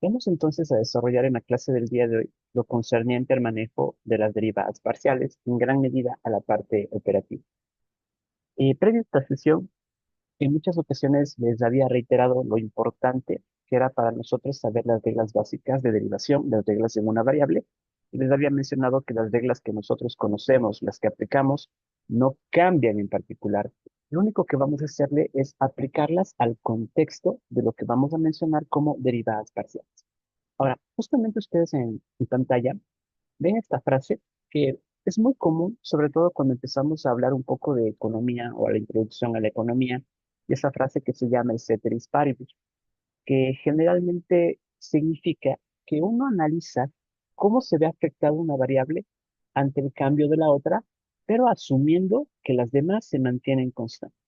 Vamos entonces a desarrollar en la clase del día de hoy lo concerniente al manejo de las derivadas parciales, en gran medida a la parte operativa. Previo a esta sesión, en muchas ocasiones les había reiterado lo importante que era para nosotros saber las reglas básicas de derivación, las reglas en una variable, y les había mencionado que las reglas que nosotros conocemos, las que aplicamos, no cambian en particular. Lo único que vamos a hacerle es aplicarlas al contexto de lo que vamos a mencionar como derivadas parciales. Ahora, justamente ustedes en pantalla ven esta frase que es muy común, sobre todo cuando empezamos a hablar un poco de economía o a la introducción a la economía, y esa frase que se llama el ceteris paribus, que generalmente significa que uno analiza cómo se ve afectada una variable ante el cambio de la otra, pero asumiendo que las demás se mantienen constantes.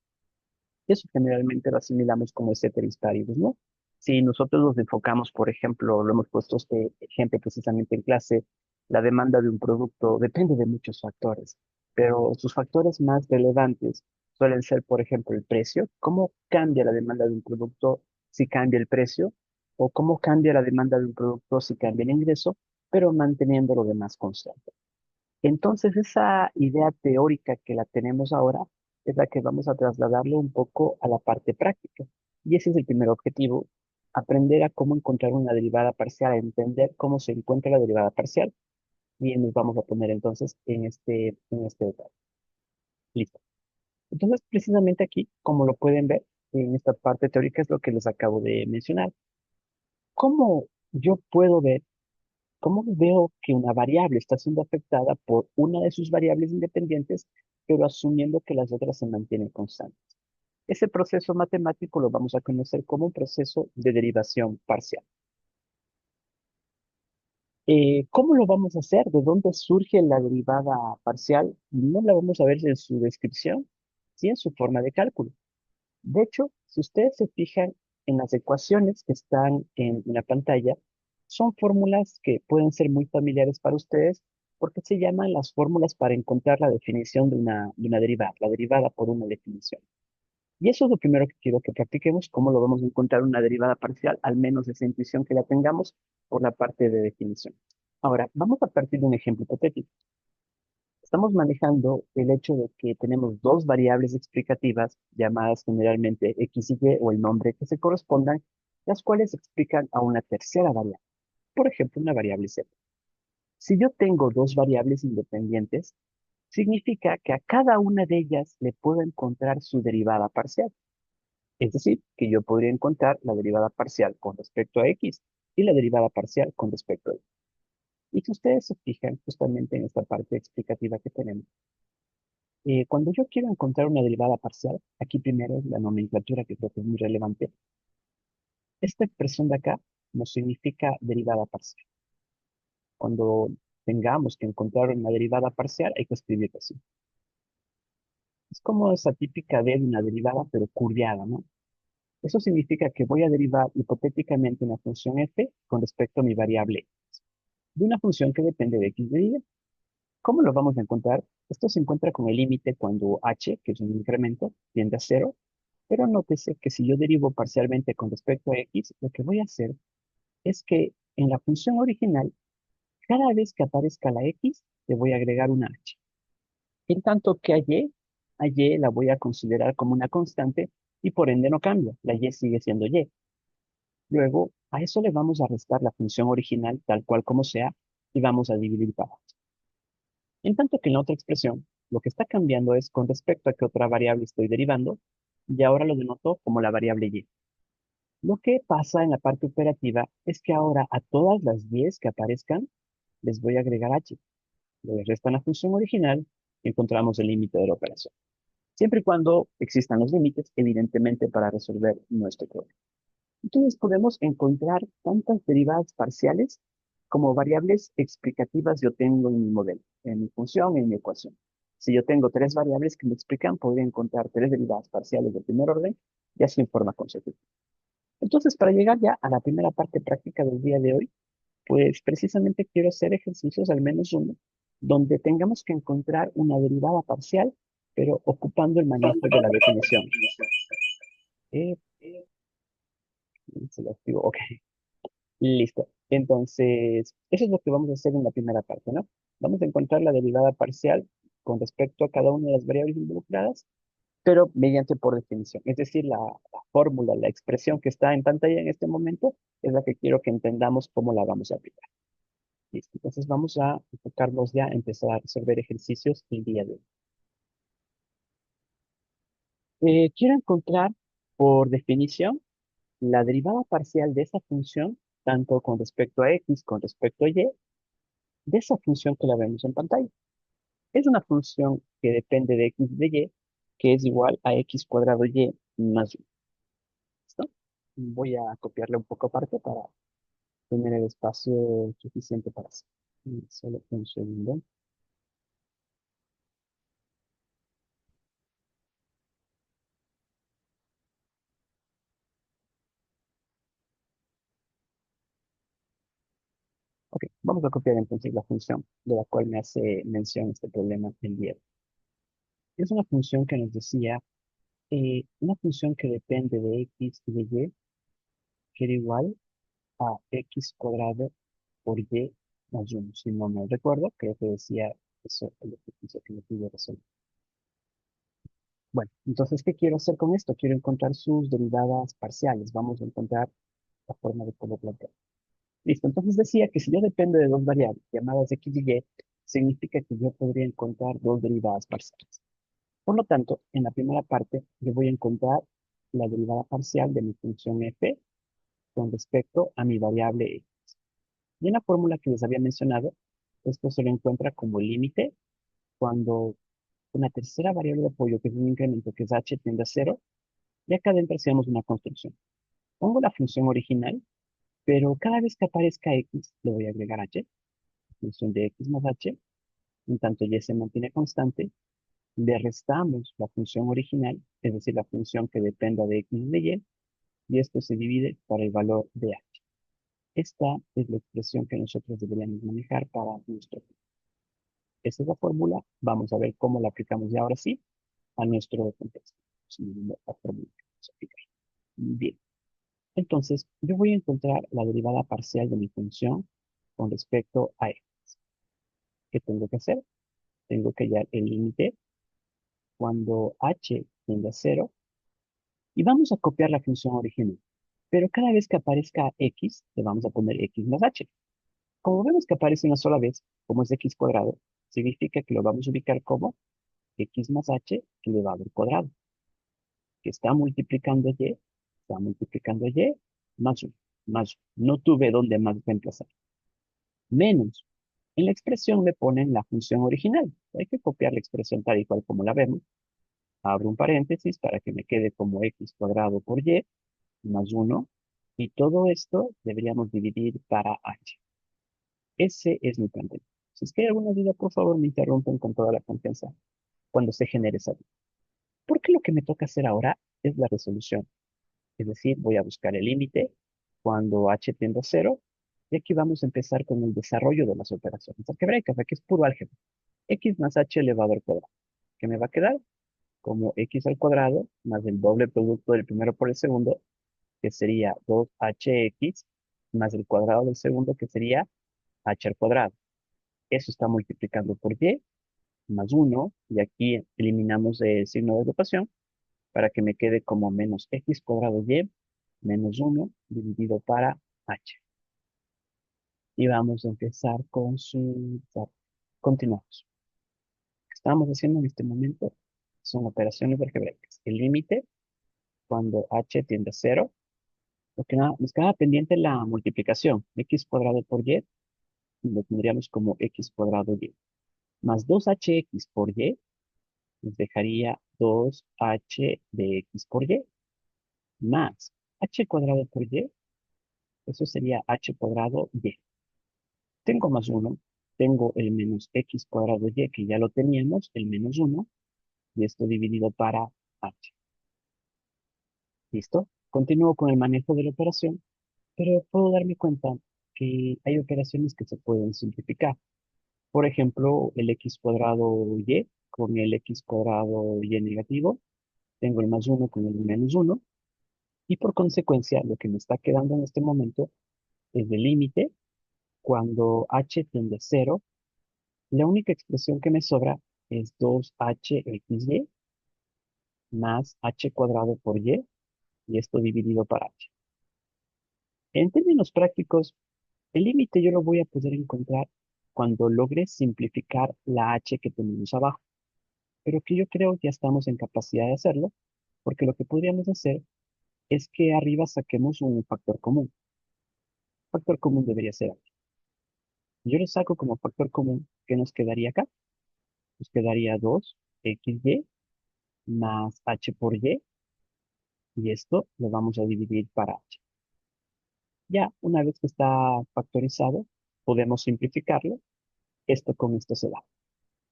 Eso generalmente lo asimilamos como el ceteris paribus, ¿no? Si nosotros nos enfocamos, por ejemplo, lo hemos puesto este ejemplo precisamente en clase, la demanda de un producto depende de muchos factores, pero sus factores más relevantes suelen ser, por ejemplo, el precio, cómo cambia la demanda de un producto si cambia el precio, o cómo cambia la demanda de un producto si cambia el ingreso, pero manteniendo lo demás constante. Entonces, esa idea teórica que la tenemos ahora es la que vamos a trasladarlo un poco a la parte práctica. Y ese es el primer objetivo, aprender a cómo encontrar una derivada parcial, a entender cómo se encuentra la derivada parcial. Y nos vamos a poner entonces en este detalle. Listo. Entonces, precisamente aquí, como lo pueden ver, en esta parte teórica es lo que les acabo de mencionar. ¿Cómo yo puedo ver ¿Cómo veo que una variable está siendo afectada por una de sus variables independientes, pero asumiendo que las otras se mantienen constantes? Ese proceso matemático lo vamos a conocer como un proceso de derivación parcial. ¿Cómo lo vamos a hacer? ¿De dónde surge la derivada parcial? No la vamos a ver en su descripción, sí en su forma de cálculo. De hecho, si ustedes se fijan en las ecuaciones que están en la pantalla, son fórmulas que pueden ser muy familiares para ustedes porque se llaman las fórmulas para encontrar la definición de una derivada, la derivada por una definición. Y eso es lo primero que quiero que practiquemos, cómo lo vamos a encontrar una derivada parcial, al menos esa intuición que la tengamos por la parte de definición. Ahora, vamos a partir de un ejemplo hipotético. Estamos manejando el hecho de que tenemos dos variables explicativas llamadas generalmente X y Y o el nombre que se correspondan, las cuales explican a una tercera variable, por ejemplo, una variable Z. Si yo tengo dos variables independientes, significa que a cada una de ellas le puedo encontrar su derivada parcial. Es decir, que yo podría encontrar la derivada parcial con respecto a X y la derivada parcial con respecto a Y. Y si ustedes se fijan justamente en esta parte explicativa que tenemos, cuando yo quiero encontrar una derivada parcial, aquí primero es la nomenclatura que creo que es muy relevante. Esta expresión de acá nos significa derivada parcial. Cuando tengamos que encontrar una derivada parcial, hay que escribirlo así. Es como esa típica de una derivada, pero curviada, ¿no? Eso significa que voy a derivar hipotéticamente una función f con respecto a mi variable x, de una función que depende de x de y. ¿Cómo lo vamos a encontrar? Esto se encuentra con el límite cuando h, que es un incremento, tiende a cero. Pero nótese que si yo derivo parcialmente con respecto a x, lo que voy a hacer es que en la función original, cada vez que aparezca la x, le voy a agregar una h. En tanto que a y la voy a considerar como una constante y por ende no cambia. La y sigue siendo y. Luego, a eso le vamos a restar la función original tal cual como sea y vamos a dividir para abajo. En tanto que en la otra expresión, lo que está cambiando es con respecto a qué otra variable estoy derivando y ahora lo denoto como la variable y. Lo que pasa en la parte operativa es que ahora a todas las 10 que aparezcan les voy a agregar h. Le restan la función original y encontramos el límite de la operación. Siempre y cuando existan los límites, evidentemente, para resolver nuestro problema. Entonces podemos encontrar tantas derivadas parciales como variables explicativas yo tengo en mi modelo, en mi función, en mi ecuación. Si yo tengo tres variables que me explican, podría encontrar tres derivadas parciales de primer orden y así en forma consecutiva. Entonces, para llegar ya a la primera parte práctica del día de hoy, pues precisamente quiero hacer ejercicios, al menos uno, donde tengamos que encontrar una derivada parcial, pero ocupando el manejo de la definición. Eh, se lo activo, ok. Listo. Entonces, eso es lo que vamos a hacer en la primera parte, ¿no? Vamos a encontrar la derivada parcial con respecto a cada una de las variables involucradas, pero mediante por definición. Es decir, la fórmula, la expresión que está en pantalla en este momento es la que quiero que entendamos cómo la vamos a aplicar. Listo. Entonces vamos a enfocarnos ya a empezar a resolver ejercicios el día de hoy. Quiero encontrar por definición la derivada parcial de esa función, tanto con respecto a x, con respecto a y, de esa función que la vemos en pantalla. Es una función que depende de x de y, que es igual a x cuadrado y más 1. ¿Listo? Voy a copiarle un poco aparte para tener el espacio suficiente para hacer. Solo un segundo. Ok, vamos a copiar entonces la función de la cual me hace mención este problema el día. Es una función que nos decía, una función que depende de x y de y, que era igual a x cuadrado por y más 1. Si no me recuerdo, creo que decía eso, el ejercicio que me pidió resolver. Bueno, entonces, ¿qué quiero hacer con esto? Quiero encontrar sus derivadas parciales. Vamos a encontrar la forma de cómo plantear. Listo, entonces decía que si yo dependo de dos variables llamadas x y y, significa que yo podría encontrar dos derivadas parciales. Por lo tanto, en la primera parte, yo voy a encontrar la derivada parcial de mi función f con respecto a mi variable x. Y en la fórmula que les había mencionado, esto se lo encuentra como límite cuando una tercera variable de apoyo, que es un incremento, que es h, tiende a cero, y acá adentro hacemos una construcción. Pongo la función original, pero cada vez que aparezca x, le voy a agregar h, función de x más h, en tanto y se mantiene constante, le restamos la función original, es decir, la función que dependa de x de y esto se divide por el valor de h. Esta es la expresión que nosotros deberíamos manejar para nuestro. Esa es la fórmula. Vamos a ver cómo la aplicamos ya ahora sí a nuestro contexto. La fórmula que vamos a aplicar. Bien. Entonces, yo voy a encontrar la derivada parcial de mi función con respecto a x. ¿Qué tengo que hacer? Tengo que hallar el límite cuando h tiende a cero y vamos a copiar la función original. Pero cada vez que aparezca x, le vamos a poner x más h. Como vemos que aparece una sola vez, como es x cuadrado, significa que lo vamos a ubicar como x más h elevado al cuadrado, que está multiplicando y, más 1, más 1. No tuve dónde más reemplazar. Menos. En la expresión me ponen la función original. Hay que copiar la expresión tal y cual como la vemos. Abro un paréntesis para que me quede como x cuadrado por y, más 1. Y todo esto deberíamos dividir para h. Ese es mi planteamiento. Si es que hay alguna duda, por favor, me interrumpen con toda la confianza cuando se genere esa duda. Porque lo que me toca hacer ahora es la resolución. Es decir, voy a buscar el límite cuando h tiende a cero. Y aquí vamos a empezar con el desarrollo de las operaciones algebraicas. Aquí es puro álgebra. X más h elevado al cuadrado. ¿Qué me va a quedar? Como x al cuadrado más el doble producto del primero por el segundo, que sería 2hx, más el cuadrado del segundo, que sería h al cuadrado. Eso está multiplicando por y, más 1, y aquí eliminamos el signo de agrupación para que me quede como menos x cuadrado y menos 1 dividido para h. Y vamos a empezar con su... Continuamos. Lo que estamos haciendo en este momento son operaciones algebraicas. El límite cuando h tiende a cero, lo que nos queda pendiente la multiplicación. X cuadrado por y, lo tendríamos como x cuadrado y. Más 2hx por y, nos dejaría 2h de x por y, más h cuadrado por y, eso sería h cuadrado y. Tengo más 1, tengo el menos x cuadrado y, que ya lo teníamos, el menos 1, y esto dividido para h. ¿Listo? Continúo con el manejo de la operación, pero puedo darme cuenta que hay operaciones que se pueden simplificar. Por ejemplo, el x cuadrado y con el x cuadrado y negativo, tengo el más 1 con el menos 1, y por consecuencia, lo que me está quedando en este momento es de límite. Cuando h tiende a cero, la única expresión que me sobra es 2hxy más h cuadrado por y esto dividido por h. En términos prácticos, el límite yo lo voy a poder encontrar cuando logre simplificar la h que tenemos abajo, pero que yo creo ya estamos en capacidad de hacerlo, porque lo que podríamos hacer es que arriba saquemos un factor común. El factor común debería ser h. Yo lo saco como factor común, ¿qué nos quedaría acá? Nos quedaría 2xy más h por y esto lo vamos a dividir para h. Ya, una vez que está factorizado, podemos simplificarlo. Esto con esto se va.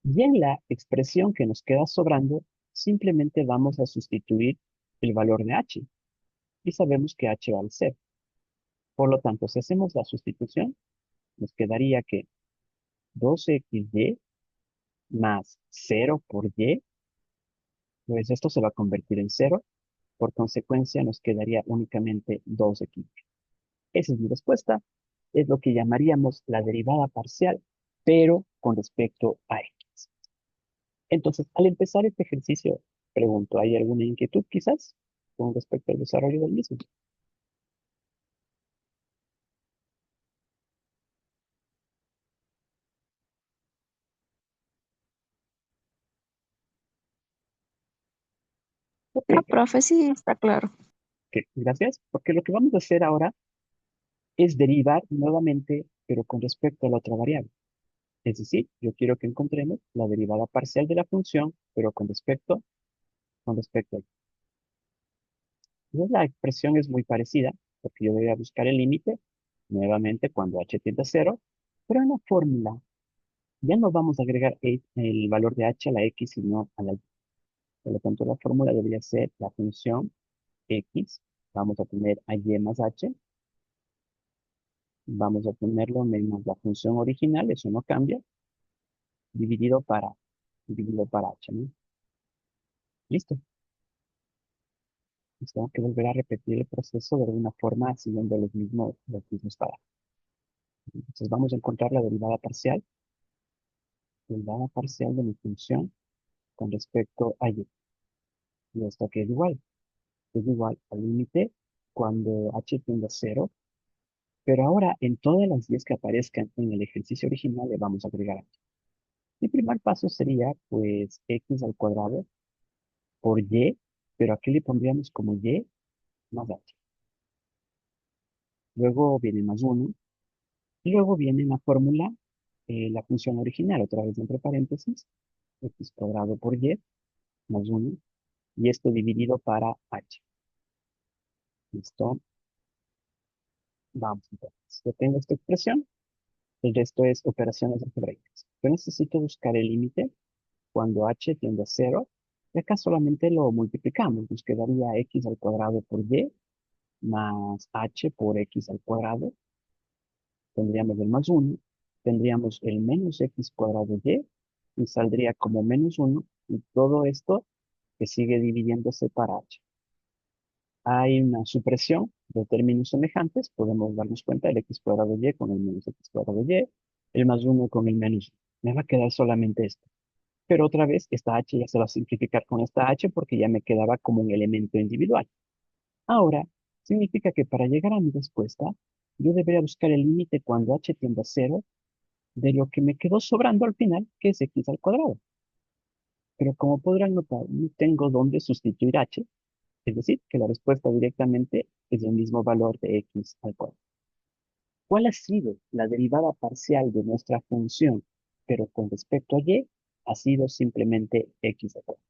Y en la expresión que nos queda sobrando, simplemente vamos a sustituir el valor de h. Y sabemos que h vale 0. Por lo tanto, si hacemos la sustitución, nos quedaría que 2xy más 0 por pues esto se va a convertir en 0. Por consecuencia, nos quedaría únicamente 2x. Esa es mi respuesta. Es lo que llamaríamos la derivada parcial, pero con respecto a x. Entonces, al empezar este ejercicio, pregunto, ¿hay alguna inquietud quizás con respecto al desarrollo del mismo? Ok, No, profe, sí, está claro. ok, gracias, porque lo que vamos a hacer ahora es derivar nuevamente, pero con respecto a la otra variable. Es decir, yo quiero que encontremos la derivada parcial de la función, pero con respecto a. Entonces, la expresión es muy parecida, porque yo voy a buscar el límite, nuevamente cuando h tiende a cero, pero en la fórmula ya no vamos a agregar el valor de h a la x, sino a la y. Por lo tanto, la fórmula debería ser la función x, vamos a tener a y más h, vamos a ponerlo menos la función original, eso no cambia, dividido para h, ¿no? Listo. Entonces, tengo que volver a repetir el proceso de alguna forma siguiendo los mismos parámetros. Entonces, vamos a encontrar la derivada parcial de mi función con respecto a y. Y esto que es igual al límite cuando h tiende a cero, pero ahora en todas las 10 que aparezcan en el ejercicio original le vamos a agregar h. Mi primer paso sería, pues, x al cuadrado por y, pero aquí le pondríamos como y más h. Luego viene más 1, y luego viene en la fórmula la función original, otra vez entre paréntesis, x cuadrado por y más 1, y esto dividido para h. ¿Listo? Vamos entonces. Yo tengo esta expresión, el resto es operaciones algebraicas. Yo necesito buscar el límite cuando h tiende a cero, y acá solamente lo multiplicamos, nos quedaría x al cuadrado por y más h por x al cuadrado, tendríamos el más 1, tendríamos el menos x cuadrado y saldría como menos 1, y todo esto que sigue dividiéndose para h. Hay una supresión de términos semejantes, podemos darnos cuenta del x cuadrado y con el menos x cuadrado y, el más 1 con el menos 1. Me va a quedar solamente esto. Pero otra vez, esta h ya se va a simplificar con esta h porque ya me quedaba como un elemento individual. Ahora, significa que para llegar a mi respuesta, yo debería buscar el límite cuando h tiende a cero de lo que me quedó sobrando al final, que es x al cuadrado. Pero como podrán notar, no tengo dónde sustituir h, es decir, que la respuesta directamente es el mismo valor de x al cuadrado. ¿Cuál ha sido la derivada parcial de nuestra función, pero con respecto a y? Ha sido simplemente x al cuadrado.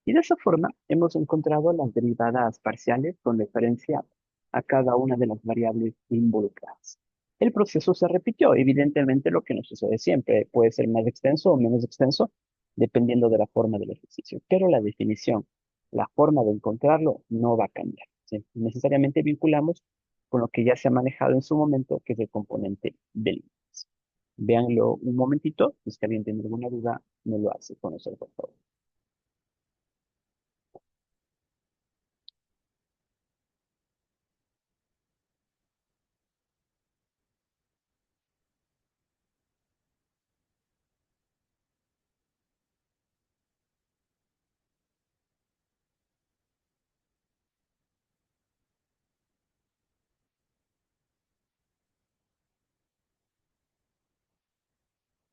Y de esa forma hemos encontrado las derivadas parciales con referencia a cada una de las variables involucradas. El proceso se repitió, evidentemente lo que nos sucede siempre puede ser más extenso o menos extenso, dependiendo de la forma del ejercicio, pero la definición, la forma de encontrarlo no va a cambiar. ¿Sí? Necesariamente vinculamos con lo que ya se ha manejado en su momento, que es el componente del índice. Véanlo un momentito, si es que alguien tiene alguna duda, me lo hace conocer, por favor.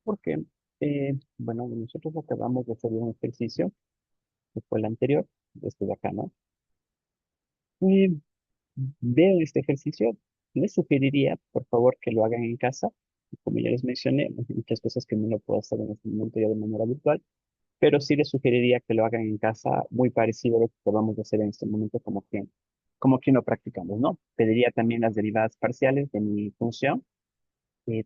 Porque, bueno, nosotros acabamos de hacer un ejercicio, que fue el anterior, este de acá, ¿no? Y vean este ejercicio, les sugeriría, por favor, que lo hagan en casa. Como ya les mencioné, hay muchas cosas que no lo puedo hacer en este momento ya de manera virtual, pero sí les sugeriría que lo hagan en casa muy parecido a lo que vamos a hacer en este momento como que no practicamos, ¿no? Pediría también las derivadas parciales de mi función,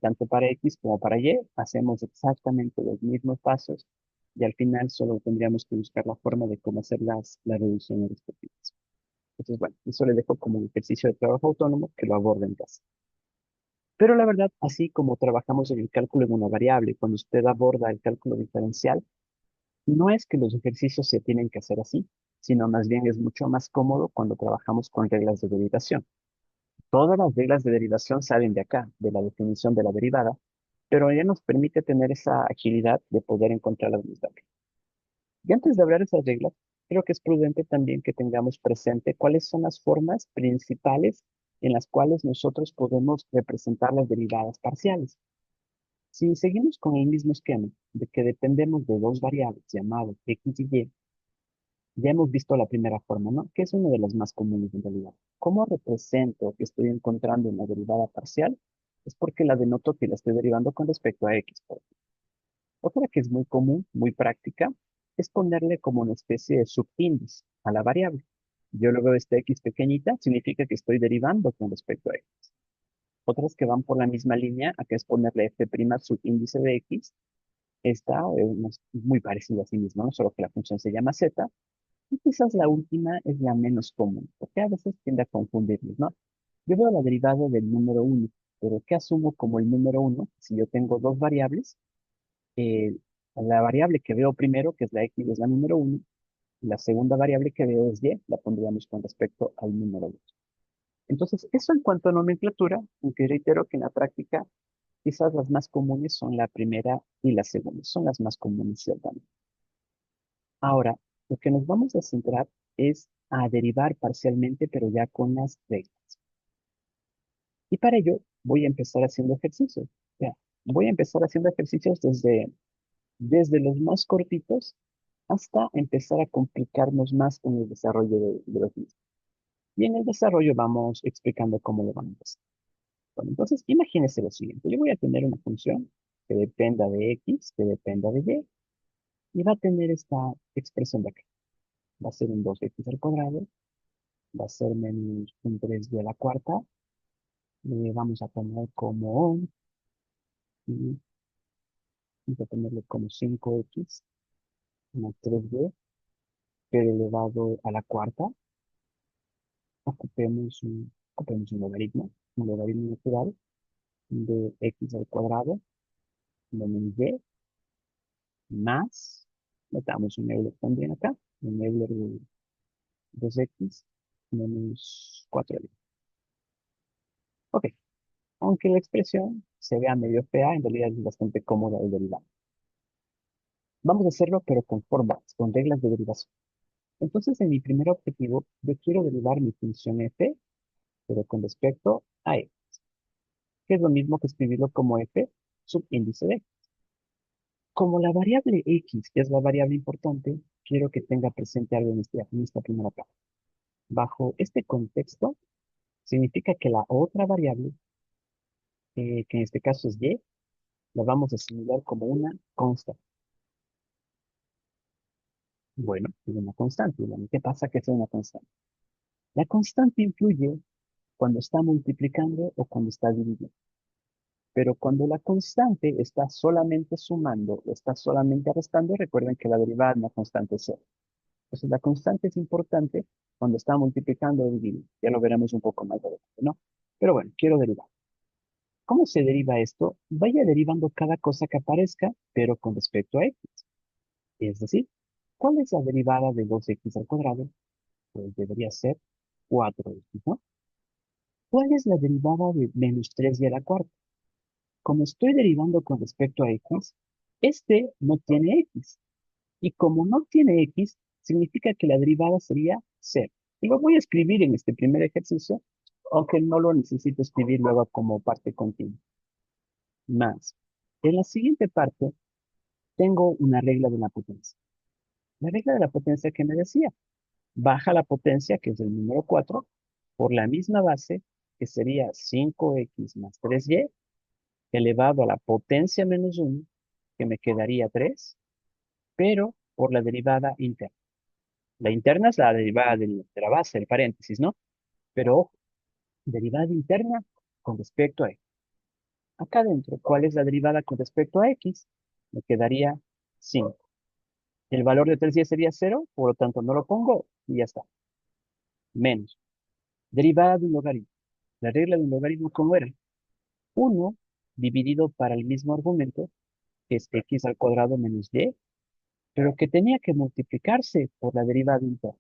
tanto para X como para Y, hacemos exactamente los mismos pasos y al final solo tendríamos que buscar la forma de cómo hacer las reducciones respectivas. Entonces, bueno, eso le dejo como un ejercicio de trabajo autónomo que lo aborde en casa. Pero la verdad, así como trabajamos en el cálculo en una variable, cuando usted aborda el cálculo diferencial, no es que los ejercicios se tienen que hacer así, sino más bien es mucho más cómodo cuando trabajamos con reglas de derivación. Todas las reglas de derivación salen de acá, de la definición de la derivada, pero ya nos permite tener esa agilidad de poder encontrar las mismas. Y antes de hablar de esas reglas, creo que es prudente también que tengamos presente cuáles son las formas principales en las cuales nosotros podemos representar las derivadas parciales. Si seguimos con el mismo esquema de que dependemos de dos variables llamadas x y y, ya hemos visto la primera forma, ¿no? Que es una de las más comunes en realidad. ¿Cómo represento que estoy encontrando una derivada parcial? Es porque la denoto que la estoy derivando con respecto a x. Otra que es muy común, muy práctica, es ponerle como una especie de subíndice a la variable. Yo luego esta x pequeñita significa que estoy derivando con respecto a x. Otras que van por la misma línea, acá es ponerle f' subíndice de x. Esta es muy parecida a sí misma, ¿no? Solo que la función se llama z. Y quizás la última es la menos común, porque a veces tiende a confundirnos, ¿no? Yo veo la derivada del número uno, pero ¿qué asumo como el número uno? Si yo tengo dos variables, eh, la variable que veo primero, que es la x, es la número uno, y la segunda variable que veo es y, la pondríamos con respecto al número 2. Entonces, eso en cuanto a nomenclatura, aunque reitero que en la práctica quizás las más comunes son la primera y la segunda, son las más comunes ciertamente. Ahora, lo que nos vamos a centrar es a derivar parcialmente, pero ya con las reglas. Y para ello voy a empezar haciendo ejercicios. Ya, voy a empezar haciendo ejercicios desde los más cortitos hasta empezar a complicarnos más en el desarrollo de los mismos. Y en el desarrollo vamos explicando cómo lo vamos a hacer. Bueno, entonces imagínese lo siguiente. Yo voy a tener una función que dependa de x, que dependa de y va a tener esta expresión de acá. Va a ser un 2x al cuadrado, va a ser menos un 3y a la cuarta, y vamos a poner como, y vamos a ponerle como 5x más 3y, pero elevado a la cuarta. Ocupemos un logaritmo natural de x al cuadrado menos y más, metamos un Euler también acá, un Euler de 2x menos 4y. Ok, aunque la expresión se vea medio fea, en realidad es bastante cómoda el derivar. Vamos a hacerlo, pero con formas, con reglas de derivación. Entonces, en mi primer objetivo, yo quiero derivar mi función f, pero con respecto a e, que es lo mismo que escribirlo como f subíndice de. Como la variable x, que es la variable importante, quiero que tenga presente algo en esta primera parte. Bajo este contexto, significa que la otra variable, que en este caso es y, la vamos a asimilar como una constante. Bueno, es una constante. Bueno, ¿qué pasa que sea una constante? La constante influye cuando está multiplicando o cuando está dividiendo. Pero cuando la constante está solamente sumando o está solamente restando, recuerden que la derivada de una constante es cero. Entonces, la constante es importante cuando está multiplicando o dividiendo. Ya lo veremos un poco más adelante, ¿no? Pero bueno, quiero derivar. ¿Cómo se deriva esto? Vaya derivando cada cosa que aparezca, pero con respecto a x. Es decir, ¿cuál es la derivada de 2x al cuadrado? Pues debería ser 4x, ¿no? ¿Cuál es la derivada de menos 3y a la cuarta? Como estoy derivando con respecto a x, este no tiene x. Y como no tiene x, significa que la derivada sería cero. Y lo voy a escribir en este primer ejercicio, aunque no lo necesito escribir luego como parte continua. Más. En la siguiente parte tengo una regla de la potencia. La regla de la potencia que me decía, baja la potencia, que es el número 4 por la misma base, que sería 5x más 3y, elevado a la potencia menos 1, que me quedaría 3, pero por la derivada interna. La interna es la derivada de la base, el paréntesis, ¿no? Pero ojo, derivada interna con respecto a x. Acá adentro, ¿cuál es la derivada con respecto a x? Me quedaría 5. El valor de 3y sería 0, por lo tanto no lo pongo y ya está. Menos. Derivada de un logaritmo. La regla de un logaritmo, ¿cómo era? 1 dividido para el mismo argumento, que es x al cuadrado menos y, pero que tenía que multiplicarse por la derivada interna.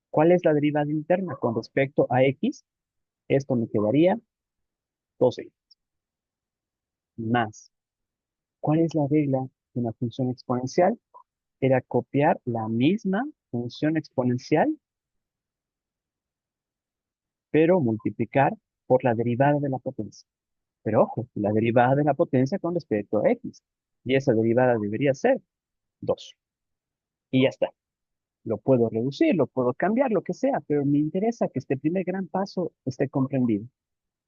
¿Cuál es la derivada interna con respecto a x? Esto me quedaría 12 más. ¿Cuál es la regla de una función exponencial? Era copiar la misma función exponencial, pero multiplicar por la derivada de la potencia. Pero ojo, la derivada de la potencia con respecto a x. Y esa derivada debería ser 2. Y ya está. Lo puedo reducir, lo puedo cambiar, lo que sea, pero me interesa que este primer gran paso esté comprendido.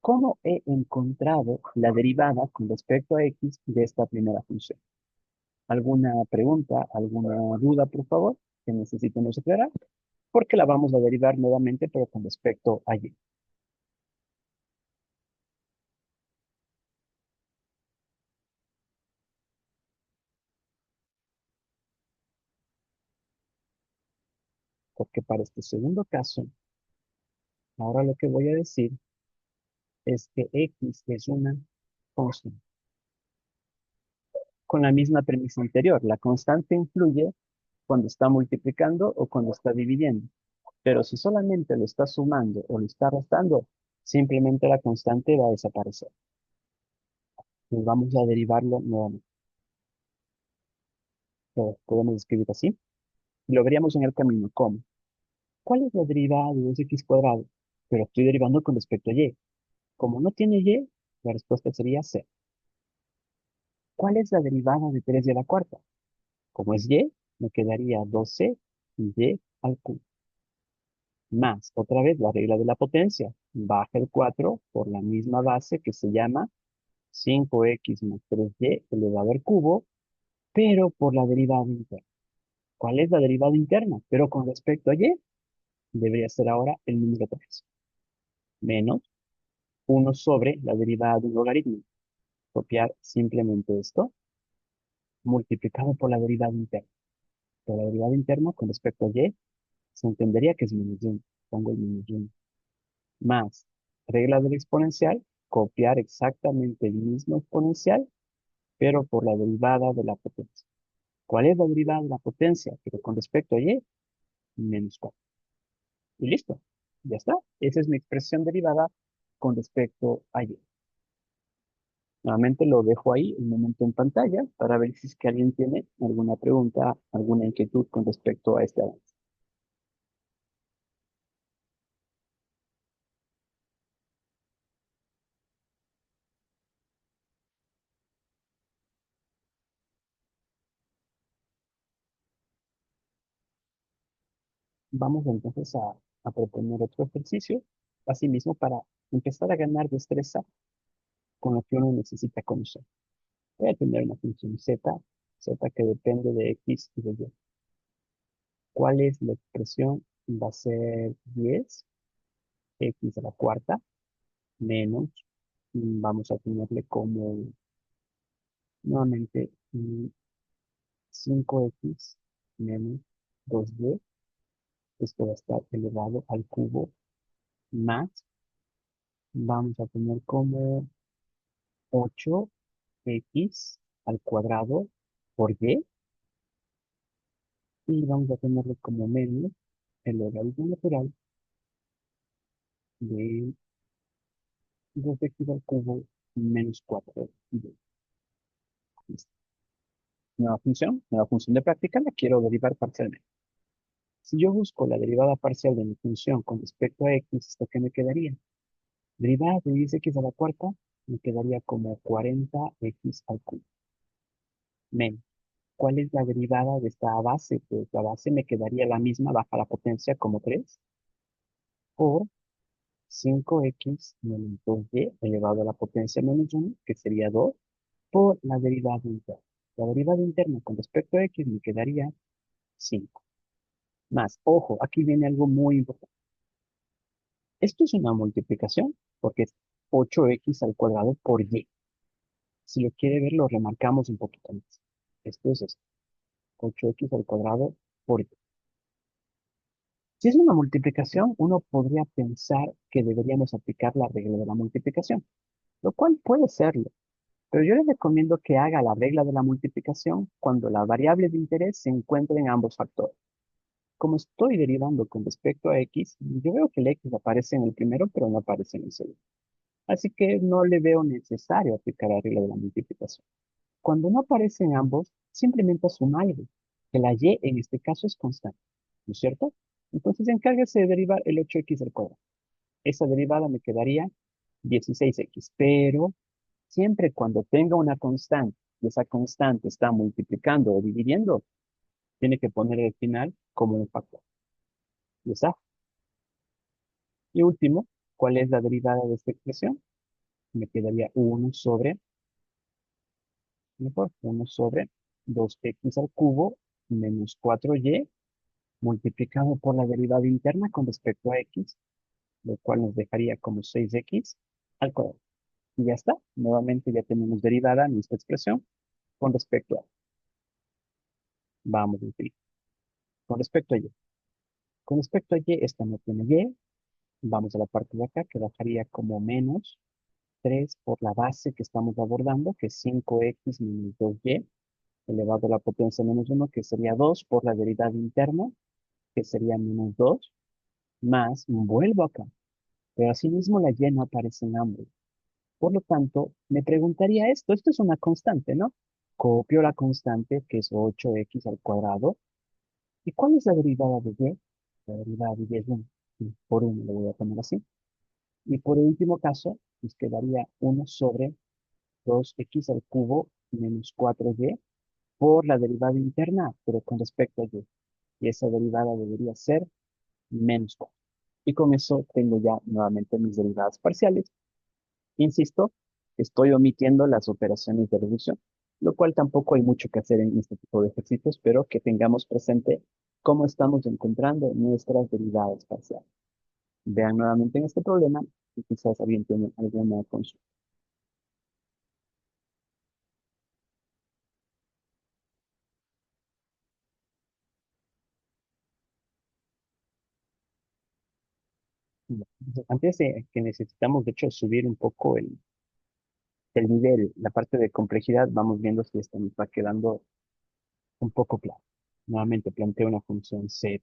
¿Cómo he encontrado la derivada con respecto a x de esta primera función? ¿Alguna pregunta, alguna duda, por favor, que necesitemos aclarar? Porque la vamos a derivar nuevamente, pero con respecto a y. Porque para este segundo caso, ahora lo que voy a decir es que x es una constante. Con la misma premisa anterior, la constante influye cuando está multiplicando o cuando está dividiendo. Pero si solamente lo está sumando o lo está restando, simplemente la constante va a desaparecer. Y vamos a derivarlo nuevamente. Lo podemos escribir así. Y lo veríamos en el camino. ¿Cómo? ¿Cuál es la derivada de 2x cuadrado? Pero estoy derivando con respecto a y. Como no tiene y, la respuesta sería c. ¿Cuál es la derivada de 3 y a la cuarta? Como es y, me quedaría 2c y al cubo. Más, otra vez, la regla de la potencia. Baja el 4 por la misma base que se llama 5x más 3y elevado al cubo, pero por la derivada interna. ¿Cuál es la derivada interna? Pero con respecto a y, debería ser ahora el número 3. Menos 1 sobre la derivada de un logaritmo. Copiar simplemente esto, multiplicado por la derivada interna. Por la derivada interna con respecto a y, se entendería que es menos 1. Pongo el menos 1. Más regla del exponencial, copiar exactamente el mismo exponencial, pero por la derivada de la potencia. ¿Cuál es la derivada de la potencia? Pero con respecto a y, menos 4. Y listo, ya está. Esa es mi expresión derivada con respecto a y. Nuevamente lo dejo ahí un momento en pantalla para ver si es que alguien tiene alguna pregunta, alguna inquietud con respecto a este avance. Vamos entonces a proponer otro ejercicio, asimismo para empezar a ganar destreza con lo que uno necesita conocer. Voy a tener una función z que depende de x y de y. ¿Cuál es la expresión? Va a ser 10 x a la cuarta menos, vamos a tenerle como nuevamente 5x menos 2y. Esto va a estar elevado al cubo más, vamos a tener como 8x al cuadrado por y, y vamos a tenerle como menos el logaritmo natural de 2x al cubo menos 4y. Listo. Nueva función de práctica, la quiero derivar parcialmente. Si yo busco la derivada parcial de mi función con respecto a x, ¿esto qué me quedaría? Derivada de 10x a la cuarta me quedaría como 40x al cubo. menos. ¿Cuál es la derivada de esta base? Pues la base me quedaría la misma baja la potencia como 3 por 5x menos 2y elevado a la potencia menos 1, que sería 2, por la derivada interna. La derivada interna con respecto a x me quedaría 5. Más, ojo, aquí viene algo muy importante. Esto es una multiplicación porque es 8x al cuadrado por y. Si lo quiere ver, lo remarcamos un poquito más. Esto es esto, 8x al cuadrado por y. Si es una multiplicación, uno podría pensar que deberíamos aplicar la regla de la multiplicación, lo cual puede serlo, pero yo les recomiendo que haga la regla de la multiplicación cuando la variable de interés se encuentre en ambos factores. Como estoy derivando con respecto a x, yo veo que el x aparece en el primero, pero no aparece en el segundo. Así que no le veo necesario aplicar la regla de la multiplicación. Cuando no aparecen ambos, simplemente asuma algo, que la y en este caso es constante, ¿no es cierto? Entonces encárguese de derivar el 8x al cuadrado. Esa derivada me quedaría 16x, pero siempre cuando tenga una constante y esa constante está multiplicando o dividiendo, tiene que poner el final como un factor. ¿Y está? Y último, ¿cuál es la derivada de esta expresión? Me quedaría 1 sobre, mejor, 1 sobre 2x al cubo menos 4y multiplicado por la derivada interna con respecto a x, lo cual nos dejaría como 6x al cuadrado. Y ya está. Nuevamente ya tenemos derivada nuestra expresión con respecto a. Vamos a decir, con respecto a y. Con respecto a y, esta no tiene y. Vamos a la parte de acá, que bajaría como menos 3 por la base que estamos abordando, que es 5x menos 2y, elevado a la potencia menos 1, que sería 2 por la derivada interna, que sería menos 2, más, vuelvo acá, pero asimismo la y no aparece en ambos. Por lo tanto, me preguntaría esto es una constante, ¿no? Copio la constante, que es 8x al cuadrado. ¿Y cuál es la derivada de y? La derivada de y es 1. Por 1 lo voy a poner así. Y por el último caso, nos quedaría 1 sobre 2x al cubo menos 4y por la derivada interna, pero con respecto a y. Y esa derivada debería ser menos 4. Y con eso tengo ya nuevamente mis derivadas parciales. Insisto, estoy omitiendo las operaciones de reducción, lo cual tampoco hay mucho que hacer en este tipo de ejercicios, pero que tengamos presente cómo estamos encontrando nuestras derivadas parciales. Vean nuevamente en este problema y quizás alguien tiene alguna consulta. Entonces, antes de que necesitamos, de hecho, subir un poco el nivel, la parte de complejidad, vamos viendo si esto nos va quedando un poco claro. Nuevamente planteo una función z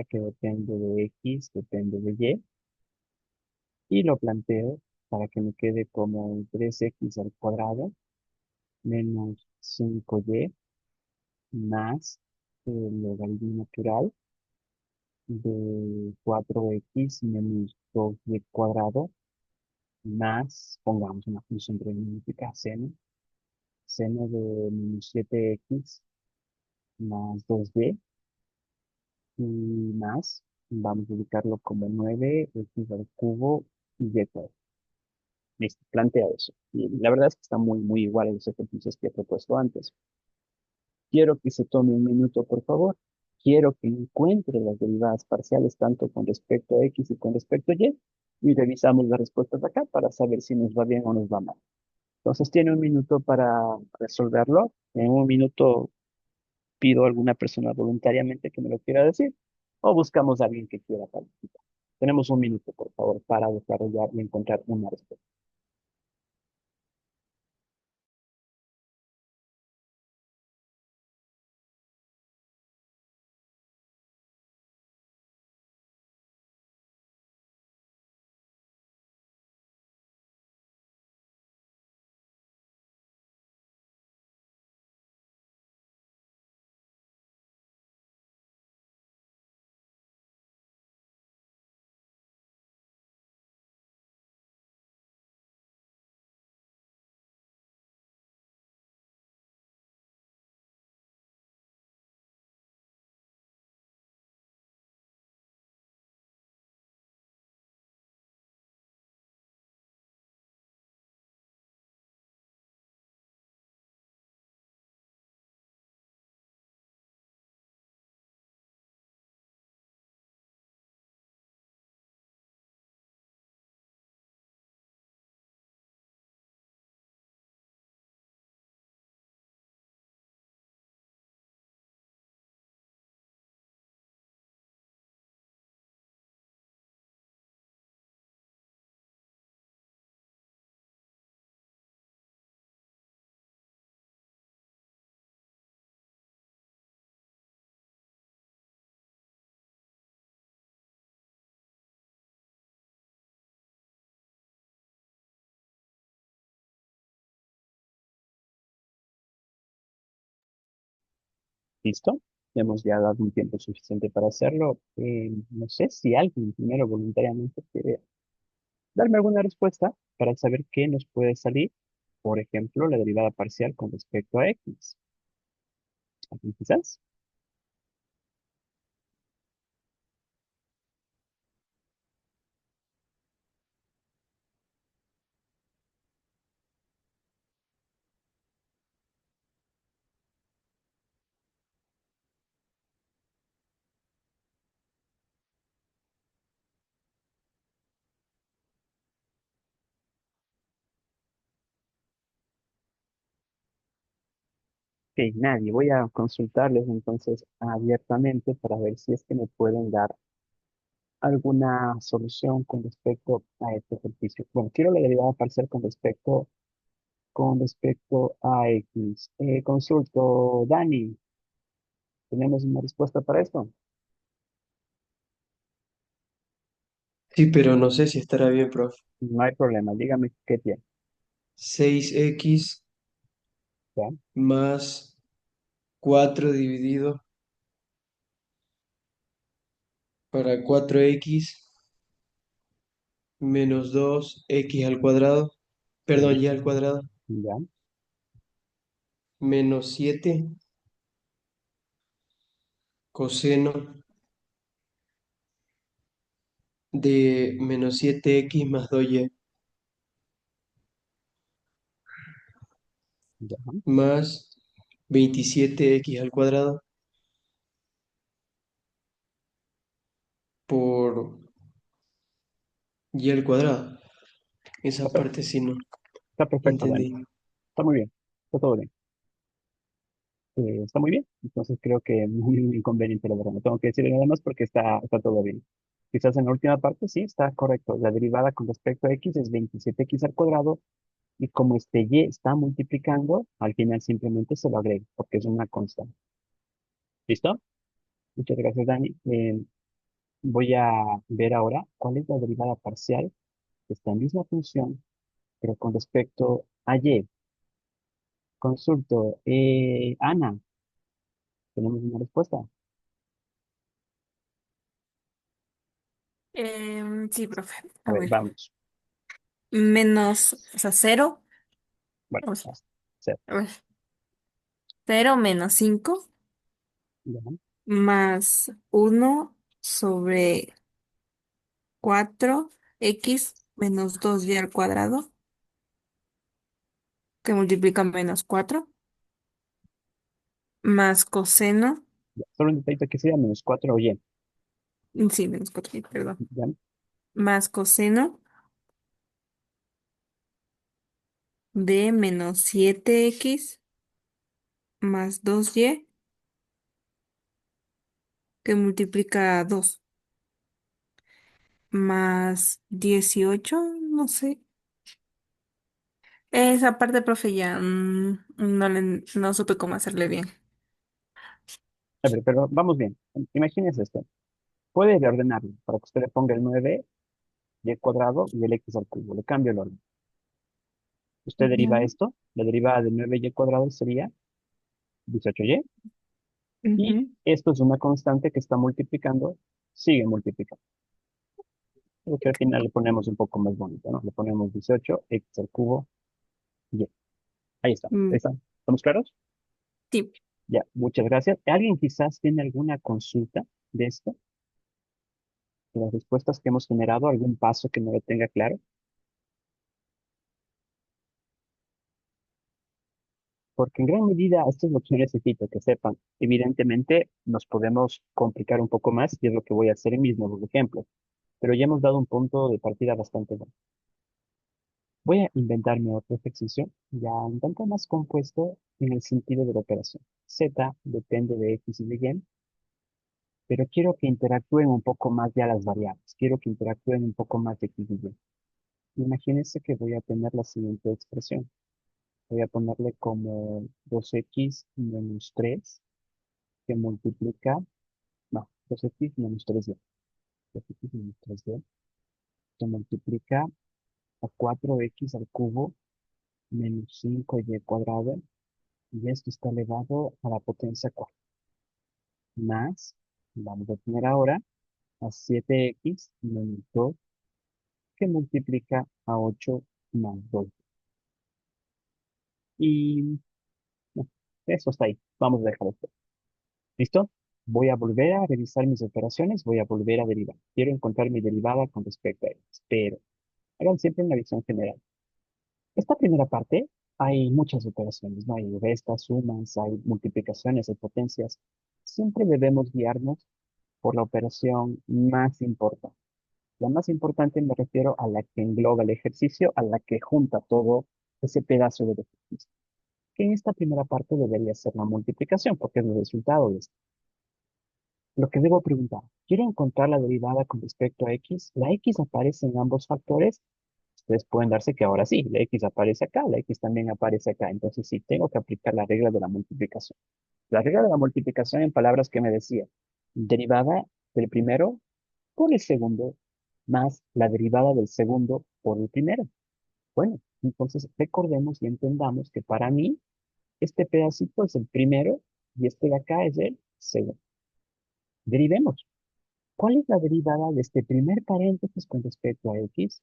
que depende de x, depende de y, y lo planteo para que me quede como 3x al cuadrado menos 5y más el logaritmo natural de 4x menos 2y cuadrado más, pongamos una función trigonométrica, seno de menos 7x más 2y y más, vamos a ubicarlo como 9x al cubo y y cuadrado. Listo, plantea eso. Y la verdad es que está muy igual a los ejercicios que he propuesto antes. Quiero que se tome un minuto, por favor. Quiero que encuentre las derivadas parciales tanto con respecto a x y con respecto a y revisamos las respuestas acá para saber si nos va bien o nos va mal. Entonces tiene un minuto para resolverlo. En un minuto pido a alguna persona voluntariamente que me lo quiera decir o buscamos a alguien que quiera participar. Tenemos un minuto, por favor, para desarrollar y encontrar una respuesta. ¿Listo? Hemos ya dado un tiempo suficiente para hacerlo. No sé si alguien primero voluntariamente quiere darme alguna respuesta para saber qué nos puede salir. Por ejemplo, la derivada parcial con respecto a x. ¿Alguien quizás? Ok, nadie. Voy a consultarles entonces abiertamente para ver si es que me pueden dar alguna solución con respecto a este ejercicio. Bueno, quiero la derivada parcial con respecto a X. Consulto, Dani, ¿tenemos una respuesta para esto? Sí, pero no sé si estará bien, profe. No hay problema, dígame qué tiene. 6x ¿Ya? más 4 dividido para 4x menos 2x al cuadrado, perdón, y al cuadrado, ¿Ya? menos 7 coseno de menos 7x más 2y ¿Ya? más 27x al cuadrado por y al cuadrado. Está, Esa per- parte sí no está perfecto, Dani. entendí. Está muy bien. Está todo bien. Está muy bien. Entonces creo que no hay ningún inconveniente, la verdad. No tengo que decirle nada más porque está todo bien. Quizás en la última parte sí está correcto. La derivada con respecto a x es 27x al cuadrado y como este y está multiplicando, al final simplemente se lo agrego porque es una constante. ¿Listo? Muchas gracias, Dani. Voy a ver ahora cuál es la derivada parcial de esta misma función, pero con respecto a y. Consulto. Ana, ¿tenemos una respuesta? Sí, profe. A A ver, ver. vamos. Menos, o sea, cero. Bueno, Uy, vamos. Cero. a ver. Cero menos 5 Ya, más uno sobre 4x menos 2y al cuadrado, que multiplica menos 4 más coseno, ya. Solo un detallito que sea menos 4 y. sí, menos 4 perdón, Ya, más coseno de menos 7x más 2y, que multiplica 2 más 18 no sé. Esa parte, profe, ya no supe cómo hacerle bien. a ver, pero vamos bien. Imagínese esto. Puede reordenarlo para que usted le ponga el 9 y el cuadrado y el x al cubo. Le cambio el orden. Usted deriva Ya. esto. La derivada de 9 y al cuadrado sería 18y. Y Ujú. esto es una constante que está multiplicando, sigue multiplicando. Pero que al final le ponemos un poco más bonito, ¿no? Le ponemos 18x al cubo y. Ahí está. Ahí Mm, está. ¿Estamos claros? sí. Ya, muchas gracias. ¿Alguien quizás tiene alguna consulta de esto? De las respuestas que hemos generado, algún paso que no lo tenga claro? Porque en gran medida esto es lo que yo necesito que sepan. Evidentemente nos podemos complicar un poco más y es lo que voy a hacer en mis nuevos ejemplos, pero ya hemos dado un punto de partida bastante bueno. Voy a inventarme otro ejercicio, ya un tanto más compuesto en el sentido de la operación. Z depende de X y de Y, pero quiero que interactúen un poco más ya las variables. Quiero que interactúen un poco más de X y Y. Imagínense que voy a tener la siguiente expresión. Voy a ponerle como 2x menos 3 que multiplica, no, 2x menos 3y. 2x menos 3y que multiplica a 4x al cubo menos 5y cuadrado y esto está elevado a la potencia 4. más, vamos a tener ahora a 7x menos 2 que multiplica a 8 más 2. Y no, eso está ahí. Vamos a dejar esto. ¿Listo? Voy a volver a revisar mis operaciones, voy a volver a derivar. Quiero encontrar mi derivada con respecto a x, pero hagan siempre una visión general. Esta primera parte hay muchas operaciones, ¿no? Hay restas, sumas, hay multiplicaciones, hay potencias. Siempre debemos guiarnos por la operación más importante. La más importante me refiero a la que engloba el ejercicio, a la que junta todo ese pedazo del ejercicio. Que en esta primera parte debería ser la multiplicación, porque es el resultado de esto. Lo que debo preguntar, ¿quiero encontrar la derivada con respecto a x? ¿La x aparece en ambos factores? Ustedes pueden darse que ahora sí, la x aparece acá, la x también aparece acá. Entonces sí, tengo que aplicar la regla de la multiplicación. La regla de la multiplicación en palabras que me decía, derivada del primero por el segundo más la derivada del segundo por el primero. Bueno, entonces recordemos y entendamos que para mí este pedacito es el primero y este de acá es el segundo. Derivemos. ¿Cuál es la derivada de este primer paréntesis con respecto a x?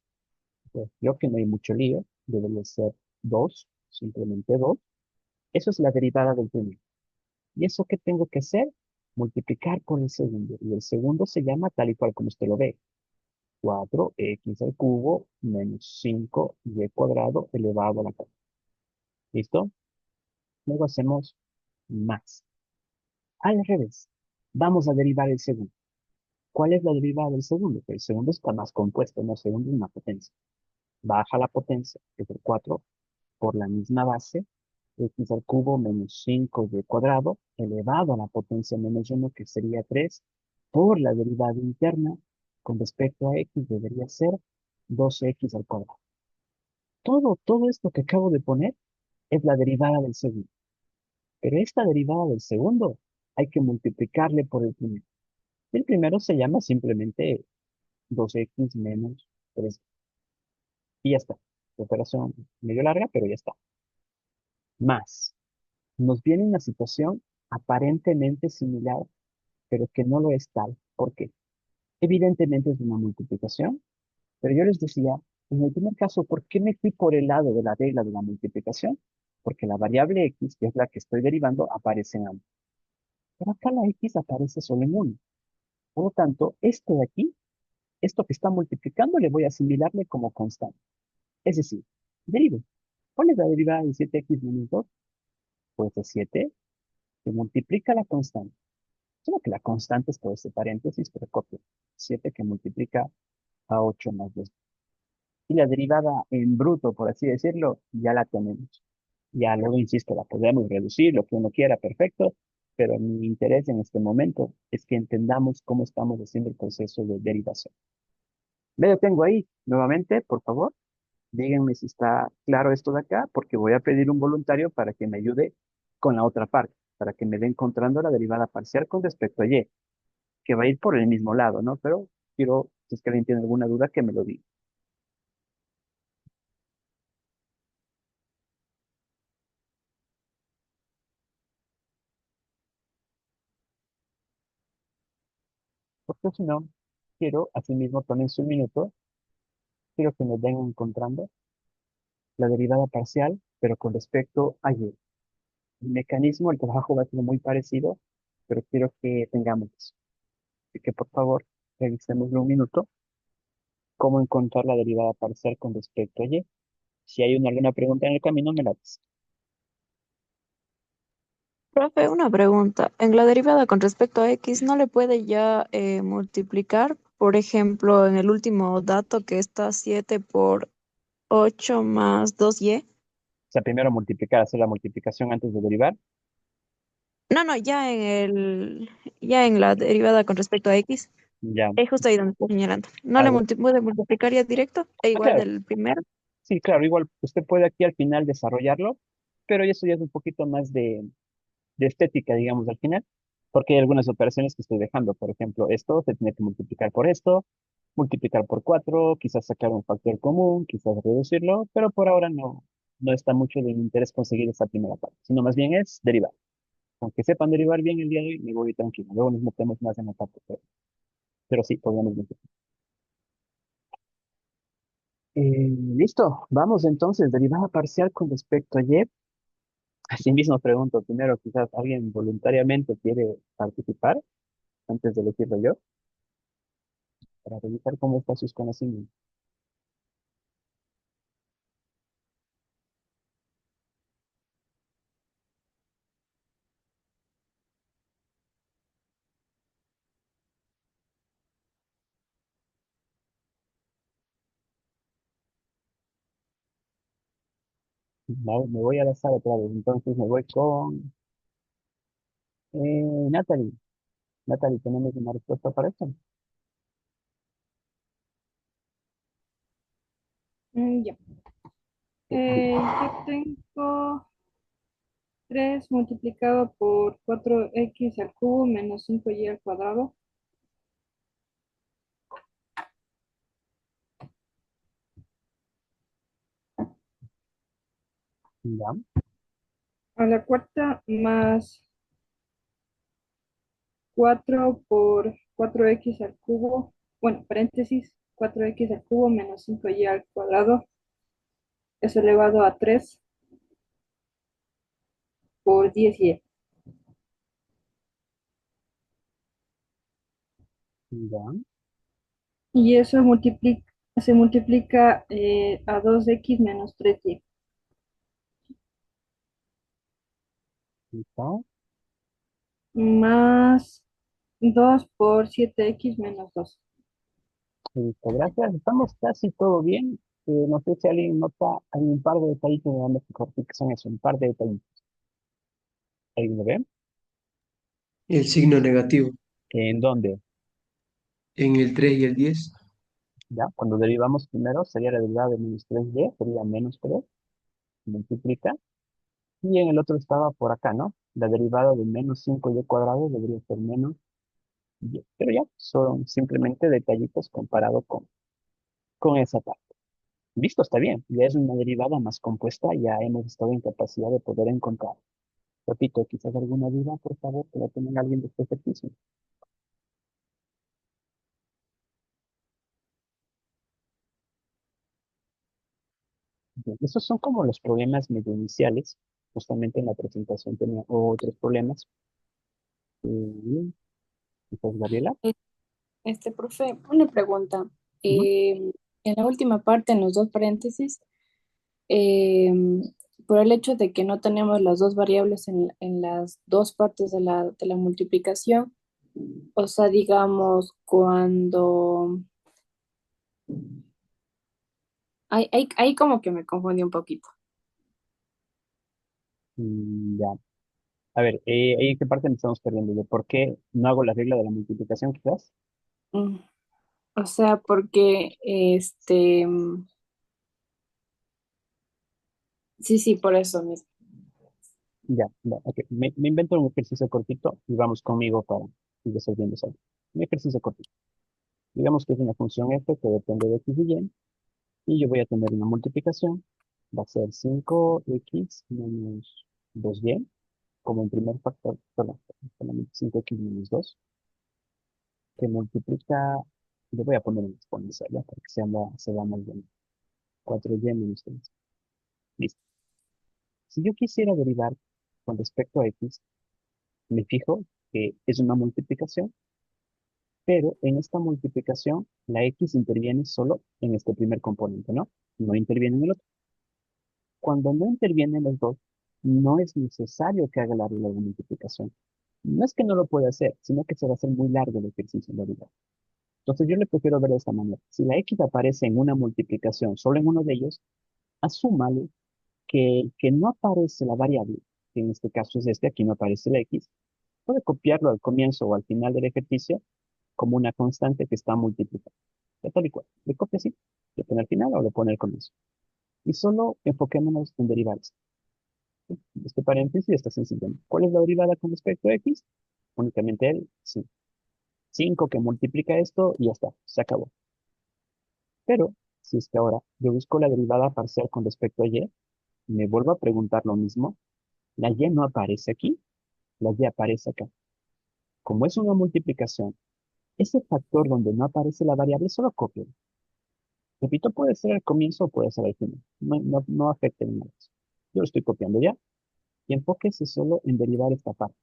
Pues creo que no hay mucho lío, debe ser 2, simplemente 2. Eso es la derivada del primero. ¿Y eso qué tengo que hacer? Multiplicar por el segundo. Y el segundo se llama tal y cual como usted lo ve. 4x al cubo menos 5y cuadrado elevado a la cuarta. ¿Listo? Luego hacemos más. Al revés. Vamos a derivar el segundo. ¿Cuál es la derivada del segundo? Que el segundo está más compuesto, no, segundo es una potencia. Baja la potencia, que es el 4, por la misma base, x al cubo menos 5y cuadrado, elevado a la potencia menos 1, que sería 3, por la derivada interna, con respecto a x debería ser 2x al cuadrado. Todo esto que acabo de poner es la derivada del segundo. Pero esta derivada del segundo hay que multiplicarle por el primero. El primero se llama simplemente 2x menos 3. Y ya está. Operación medio larga, pero ya está. Más. Nos viene una situación aparentemente similar, pero que no lo es tal. ¿Por qué? Evidentemente es una multiplicación, pero yo les decía, en el primer caso, ¿por qué me fui por el lado de la regla de la multiplicación? Porque la variable x, que es la que estoy derivando, aparece en ambos. Pero acá la x aparece solo en uno. Por lo tanto, esto de aquí, esto que está multiplicando, le voy a asimilarle como constante. Es decir, derivo. ¿Cuál es la derivada de 7x menos 2? Pues de 7 que multiplica la constante. Solo que la constante es todo este paréntesis, pero copio. 7 que multiplica a 8 más 2. Y la derivada en bruto, por así decirlo, ya la tenemos. Ya luego, insisto, la podemos reducir, lo que uno quiera, perfecto, pero mi interés en este momento es que entendamos cómo estamos haciendo el proceso de derivación. Me detengo ahí, nuevamente, por favor, díganme si está claro esto de acá, porque voy a pedir un voluntario para que me ayude con la otra parte, para que me dé encontrando la derivada parcial con respecto a y, que va a ir por el mismo lado, ¿no? Pero quiero, si es que alguien tiene alguna duda, que me lo diga. Porque si no, quiero, asimismo, tomen su minuto, quiero que me den encontrando la derivada parcial, pero con respecto a y. El mecanismo, el trabajo va a ser muy parecido, pero quiero que tengamos eso. Así que, por favor, revisémoslo un minuto, cómo encontrar la derivada parcial con respecto a y. Si hay alguna pregunta en el camino, me la dices. Profe, una pregunta. En la derivada con respecto a x, ¿no le puede ya multiplicar? Por ejemplo, en el último dato que está 7 por 8 más 2y. O sea, primero multiplicar, hacer la multiplicación antes de derivar. No, no, ya en la derivada con respecto a x. Ya. Es justo ahí donde estoy señalando. ¿No le Algo. puede multiplicar ya directo? E igual Claro, del primero. sí, claro, igual usted puede aquí al final desarrollarlo, pero eso ya es un poquito más de estética, digamos, al final, porque hay algunas operaciones que estoy dejando. Por ejemplo, esto se tiene que multiplicar por esto, multiplicar por 4, quizás sacar un factor común, quizás reducirlo, pero por ahora no está mucho de mi interés conseguir esa primera parte, sino más bien es derivar. Con que sepan derivar bien el día de hoy, me voy tranquilo. Luego nos metemos más en la parte, pero sí, podríamos meter. Listo, vamos entonces, derivada parcial con respecto a y. Así mismo pregunto, primero, quizás alguien voluntariamente quiere participar antes de elegirlo yo, para revisar cómo están sus conocimientos. Me voy a lanzar otra vez, entonces me voy con Natalie. Natalie, ¿tenemos una respuesta para esto? Ya. Sí, sí. Yo tengo 3 multiplicado por 4x al cubo menos 5y al cuadrado. Ya, A la cuarta más 4 por 4x al cubo. Bueno, paréntesis, 4x al cubo menos 5y al cuadrado es elevado a 3 por 10y. ya, Y eso se multiplica a 2x menos 3y. listo. Más 2 por 7x menos 2. Listo, gracias. Estamos casi todo bien. No sé si alguien nota, hay un par de detallitos de mejor, que son eso, un par de detallitos. ¿Alguien lo ve? El signo negativo ¿En dónde? en el 3 y el 10. Ya, cuando derivamos primero sería la derivada de menos 3y, sería menos 3, multiplica. Y en el otro estaba por acá, ¿no? La derivada de menos 5y cuadrado debería ser menos y. Pero ya, son simplemente detallitos comparado con esa parte. Listo, está bien. Ya es una derivada más compuesta, ya hemos estado en capacidad de poder encontrar. Repito, quizás alguna duda, por favor, que la tenga alguien de este ejercicio. Bien, esos son como los problemas medio iniciales. Justamente en la presentación tenía otros problemas. Quizás Gabriela. Eh, profe, una pregunta. Ujú. En la última parte, en los dos paréntesis, eh, por el hecho de que no tenemos las dos variables en las dos partes de la multiplicación, o sea, digamos, cuando... Ahí como que me confundí un poquito. Ya. A ver, ¿ahí en qué parte me estamos perdiendo? ¿De por qué no hago la regla de la multiplicación, quizás? Mm, O sea, porque sí, sí, por eso mismo. Ya, ya, ok. Me invento un ejercicio cortito y vamos conmigo para ir resolviendo eso. Un ejercicio cortito. Digamos que es una función f que depende de x y yo voy a tener una multiplicación. Va a ser 5x menos 2y como un primer factor, perdón, solamente 5x menos 2 que multiplica, le voy a poner un exponencial, ¿ya? Para que se vea más bien. 4y menos 3. Listo. Si yo quisiera derivar con respecto a x, me fijo que es una multiplicación, pero en esta multiplicación la x interviene solo en este primer componente, ¿no? No interviene en el otro. Cuando no intervienen los dos, no es necesario que haga la regla de multiplicación. No es que no lo pueda hacer, sino que se va a hacer muy largo el ejercicio en realidad. Entonces yo le prefiero ver de esta manera. Si la x aparece en una multiplicación solo en uno de ellos, asúmale que no aparece la variable, que en este caso es este, aquí no aparece la x, puede copiarlo al comienzo o al final del ejercicio como una constante que está multiplicando. Ya tal y cual. Le copia así, le pone al final o le pone al comienzo. Y solo enfoquémonos en derivar esto. ¿Sí? Este paréntesis está sencillo. ¿Cuál es la derivada con respecto a x? Únicamente el 5. 5 que multiplica esto y ya está, se acabó. Pero si es que ahora yo busco la derivada parcial con respecto a y, me vuelvo a preguntar lo mismo. La y no aparece aquí. La y aparece acá. Como es una multiplicación, ese factor donde no aparece la variable solo copia. Repito, puede ser al comienzo o puede ser al final. No afecta en nada. Yo lo estoy copiando ya y enfóquese solo en derivar esta parte.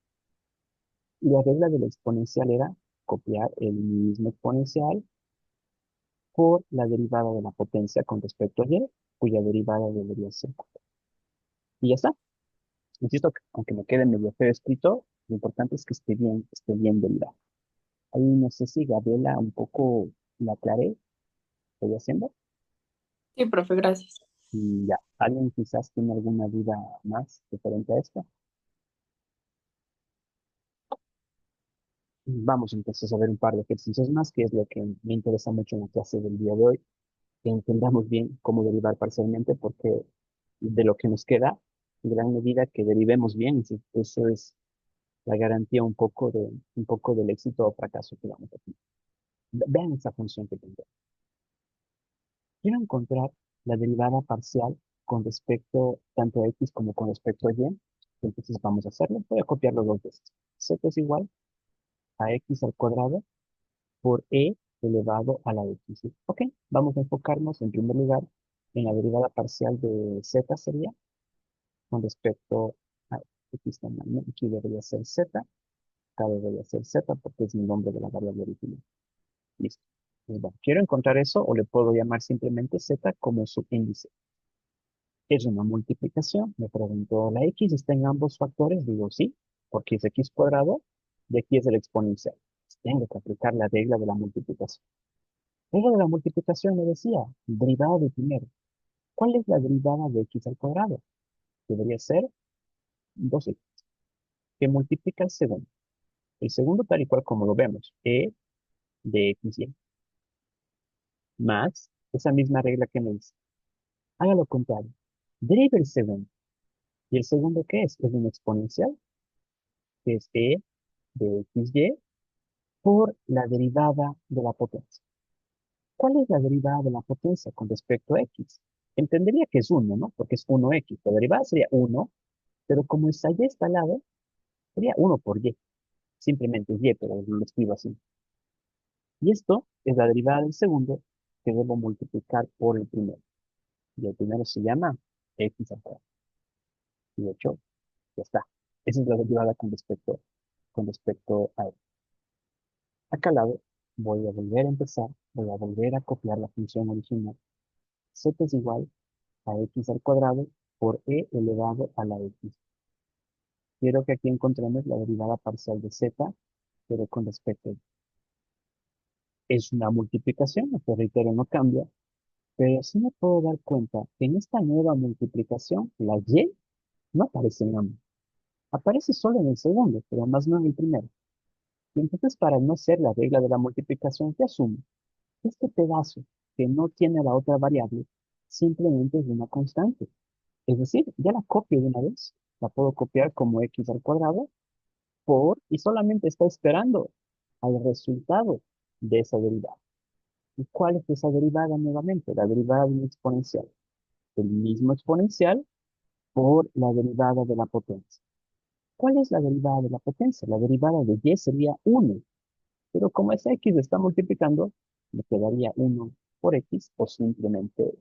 Y la regla de la exponencial era copiar el mismo exponencial por la derivada de la potencia con respecto a y, cuya derivada debería ser 4. Y ya está. Insisto, que aunque me quede medio feo escrito, lo importante es que esté bien derivado. Ahí no sé si Gabriela un poco la aclaré, estoy haciendo. Sí, profe, gracias. Y ya, ¿alguien quizás tiene alguna duda más referente a esto? Vamos entonces a ver un par de ejercicios más, que es lo que me interesa mucho en la clase del día de hoy, que entendamos bien cómo derivar parcialmente, porque de lo que nos queda, en gran medida que derivemos bien, sí, eso es la garantía un poco del éxito o fracaso que vamos a tener. Vean esa función que tengo. Quiero encontrar la derivada parcial con respecto tanto a x como con respecto a y. Entonces vamos a hacerlo. Voy a copiarlo dos veces. Z es igual a x al cuadrado por e elevado a la x. ¿Sí? Ok, vamos a enfocarnos en primer lugar en la derivada parcial de z sería con respecto a x tamaño. Aquí debería ser z, acá debería ser z porque es el nombre de la variable original. Listo. Pues bueno, quiero encontrar eso o le puedo llamar simplemente z como su índice. Es una multiplicación. Me preguntó, ¿la x está en ambos factores? Digo, sí, porque es x cuadrado y aquí es el exponencial. Tengo que aplicar la regla de la multiplicación. Regla de la multiplicación me decía, derivada de primero. ¿Cuál es la derivada de x al cuadrado? Debería ser 2x, que multiplica el segundo. El segundo tal y cual como lo vemos, e de x y más esa misma regla que me dice. Haga lo contrario. Derive el segundo. ¿Y el segundo qué es? Es un exponencial, que es e de xy por la derivada de la potencia. ¿Cuál es la derivada de la potencia con respecto a x? Entendería que es 1, ¿no? Porque es 1x. La derivada sería 1, pero como esa y está al lado, sería 1 por y. Simplemente es y, pero lo escribo así. Y esto es la derivada del segundo que debo multiplicar por el primero. Y el primero se llama x al cuadrado. Y de hecho, ya está. Esa es la derivada con respecto a x. Acá al lado voy a volver a empezar, voy a volver a copiar la función original. Z es igual a x al cuadrado por e elevado a la x. Quiero que aquí encontremos la derivada parcial de z, pero con respecto a y. Es una multiplicación, que reitero, no cambia, pero sí me puedo dar cuenta que en esta nueva multiplicación la y no aparece en ambos. Aparece solo en el segundo, pero más no en el primero. Y entonces, para no ser la regla de la multiplicación, ¿qué asumo? Este pedazo que no tiene la otra variable simplemente es una constante. Es decir, ya la copio de una vez. La puedo copiar como x al cuadrado y solamente está esperando al resultado de esa derivada. ¿Y cuál es esa derivada nuevamente? La derivada de un exponencial. El mismo exponencial por la derivada de la potencia. ¿Cuál es la derivada de la potencia? La derivada de y sería 1. Pero como esa x está multiplicando, me quedaría 1 por x o simplemente.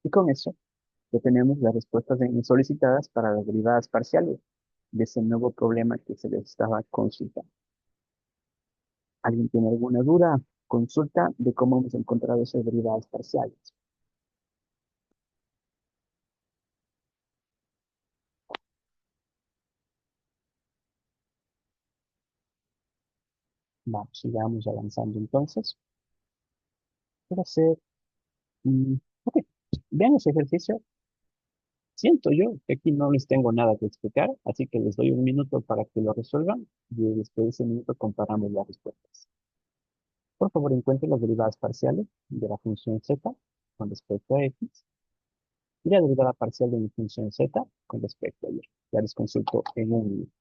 Y con eso ya tenemos las respuestas solicitadas para las derivadas parciales de ese nuevo problema que se les estaba consultando. ¿Alguien tiene alguna duda? Consulta de cómo hemos encontrado esas derivadas parciales. Vamos, sigamos avanzando entonces. Quiero hacer, ok, vean ese ejercicio. Siento yo que aquí no les tengo nada que explicar, así que les doy un minuto para que lo resuelvan y después de ese minuto comparamos las respuestas. Por favor, encuentren las derivadas parciales de la función z con respecto a x y la derivada parcial de mi función z con respecto a y. Ya les consulto en un minuto.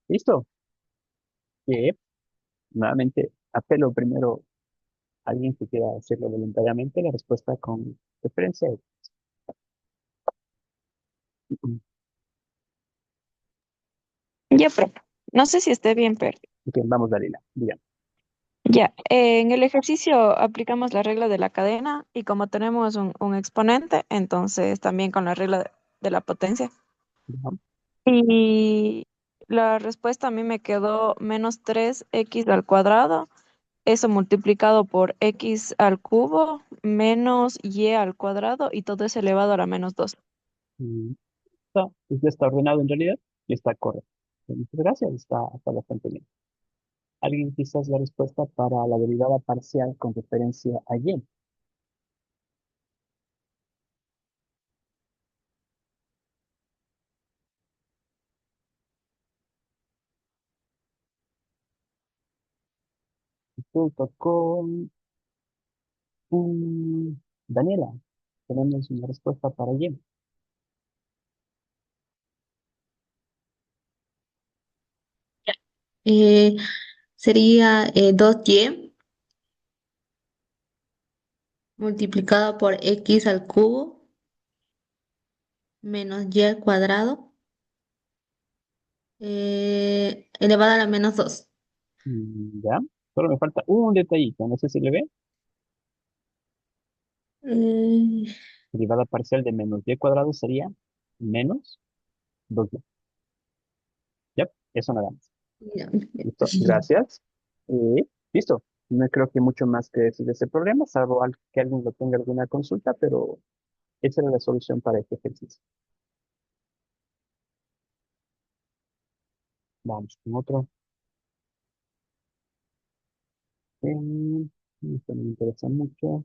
¿Listo? Que nuevamente apelo primero a alguien que quiera hacerlo voluntariamente, la respuesta con preferencia. Ya, pero no sé si esté bien, pero Ok, vamos, Dalila, diga. ya. En el ejercicio aplicamos la regla de la cadena y como tenemos un exponente, entonces también con la regla de la potencia. Ya. Y la respuesta a mí me quedó menos 3x al cuadrado, eso multiplicado por x al cubo, menos y al cuadrado, y todo es elevado a la menos 2. Mm, ya está ordenado en realidad y está correcto. Muchas gracias, está bastante bien. ¿Alguien quizás la respuesta para la derivada parcial con referencia a y? Junto con Daniela, tenemos una respuesta para y. Eh, sería 2y multiplicado por x al cubo menos y al cuadrado elevado a la menos 2. Ya, solo me falta un detallito, no sé si le ve. Eh, Derivada parcial de menos y cuadrado sería menos 2y. Ya, eso nada más. ya. Listo, gracias. Listo. No creo que mucho más que decir de ese problema, salvo que alguien lo tenga alguna consulta, pero esa era la solución para este ejercicio. Vamos con otro. Esto me interesa mucho.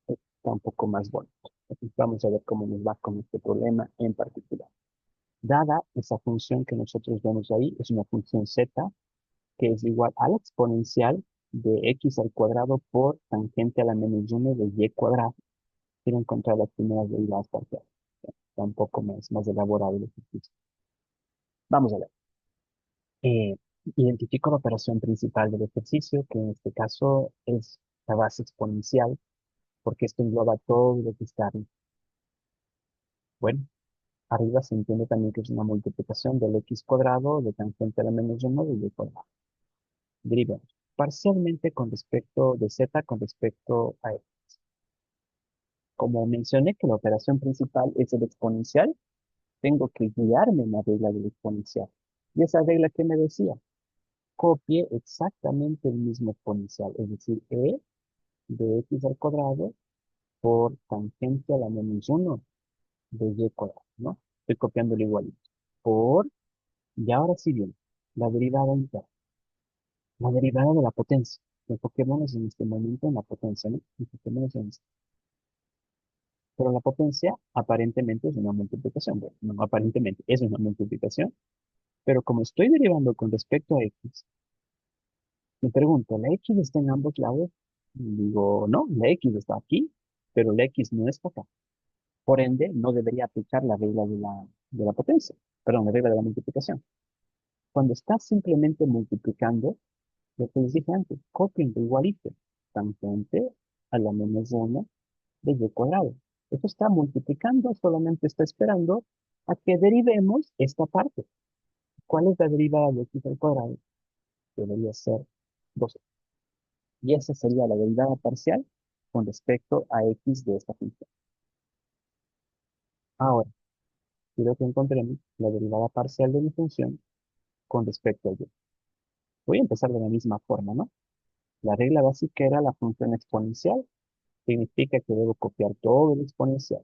Está un poco más bonito. Entonces, vamos a ver cómo nos va con este problema en particular. Dada esa función que nosotros vemos ahí, es una función z que es igual a la exponencial de x al cuadrado por tangente a la menos 1 de y cuadrado. Quiero encontrar las primeras derivadas parciales. Está un poco más elaborado el ejercicio. Vamos a ver. Eh, Identifico la operación principal del ejercicio, que en este caso es la base exponencial, porque esto engloba todo lo que está arriba. Bueno, arriba se entiende también que es una multiplicación del x cuadrado de tangente a la menos 1 de y cuadrado. Derivamos parcialmente con respecto de z con respecto a x. Como mencioné que la operación principal es el exponencial, tengo que guiarme en la regla del exponencial. Y esa regla que me decía, copie exactamente el mismo exponencial, es decir, de x al cuadrado por tangente a la menos 1 de y cuadrado, ¿no? Estoy copiándolo igualito. Y ahora sí bien, la derivada interna, la derivada de la potencia. Enfoquémonos en este momento en la potencia, ¿no? Enfoquémonos en esto. Pero la potencia aparentemente es una multiplicación. Bueno, no aparentemente es una multiplicación, pero como estoy derivando con respecto a x, me pregunto, ¿la x está en ambos lados? Y digo, no, la x está aquí, pero la x no está acá. Por ende, no debería aplicar la regla de la potencia, perdón, la regla de la multiplicación. Cuando estás simplemente multiplicando, lo que les dije antes, copienlo igualito, tangente a la menos 1 de y cuadrado. Eso está multiplicando, solamente está esperando a que derivemos esta parte. ¿Cuál es la derivada de x al cuadrado? Debería ser 2. Y esa sería la derivada parcial con respecto a x de esta función. Ahora, quiero que encontremos la derivada parcial de mi función con respecto a y. Voy a empezar de la misma forma, ¿no? La regla básica era la función exponencial. Significa que debo copiar todo el exponencial.